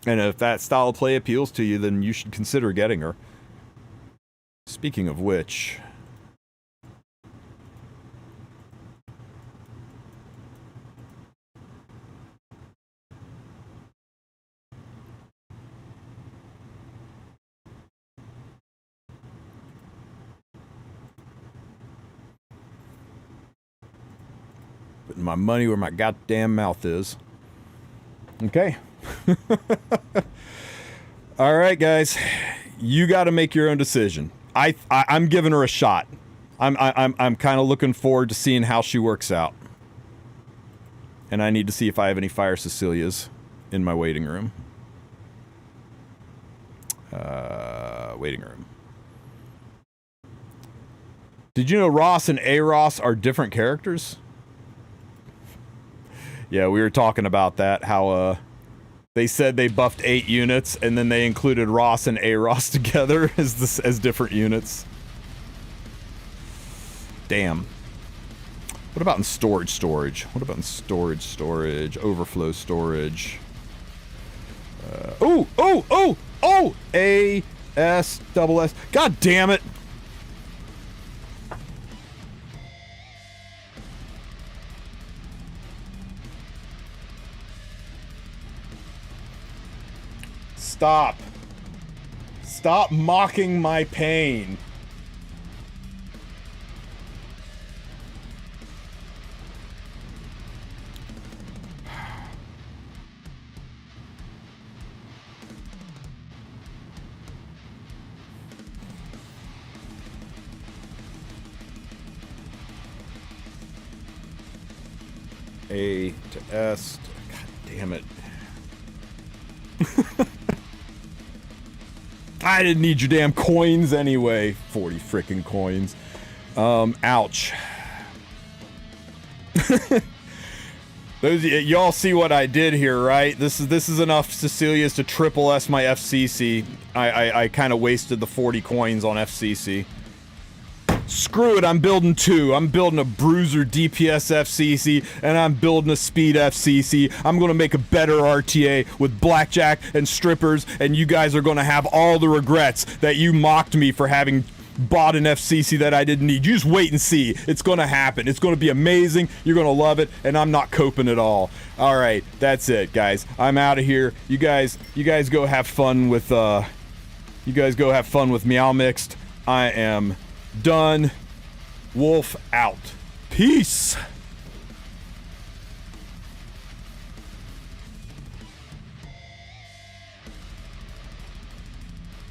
And if that style of play appeals to you, then you should consider getting her. Speaking of which, putting my money where my goddamn mouth is. Okay. All right, guys. You got to make your own decision. I'm giving her a shot. I'm kind of looking forward to seeing how she works out. And I need to see if I have any Fire Cecilias in my waiting room. Waiting room. Did you know Ross and Aros are different characters? Yeah, we were talking about that, how they said they buffed 8 units, and then they included Ross and Aros together as different units. Damn. What about in storage? What about in storage? Overflow storage. Oh! A-S-double-S. God damn it! Stop. Stop mocking my pain. A to S to, God damn it. I didn't need your damn coins anyway. 40 frickin' coins. Ouch. Y'all see what I did here, right? This is enough Cecilias to triple S my FCC. I kind of wasted the 40 coins on FCC. Screw it, I'm building 2. I'm building a Bruiser DPS FCC, and I'm building a Speed FCC. I'm gonna make a better RTA with Blackjack and Strippers, and you guys are gonna have all the regrets that you mocked me for having bought an FCC that I didn't need. You just wait and see. It's gonna happen. It's gonna be amazing. You're gonna love it, and I'm not coping at all. Alright, that's it, guys. I'm out of here. You guys go have fun with, Meow Mixed. I am done. Wolf out. Peace.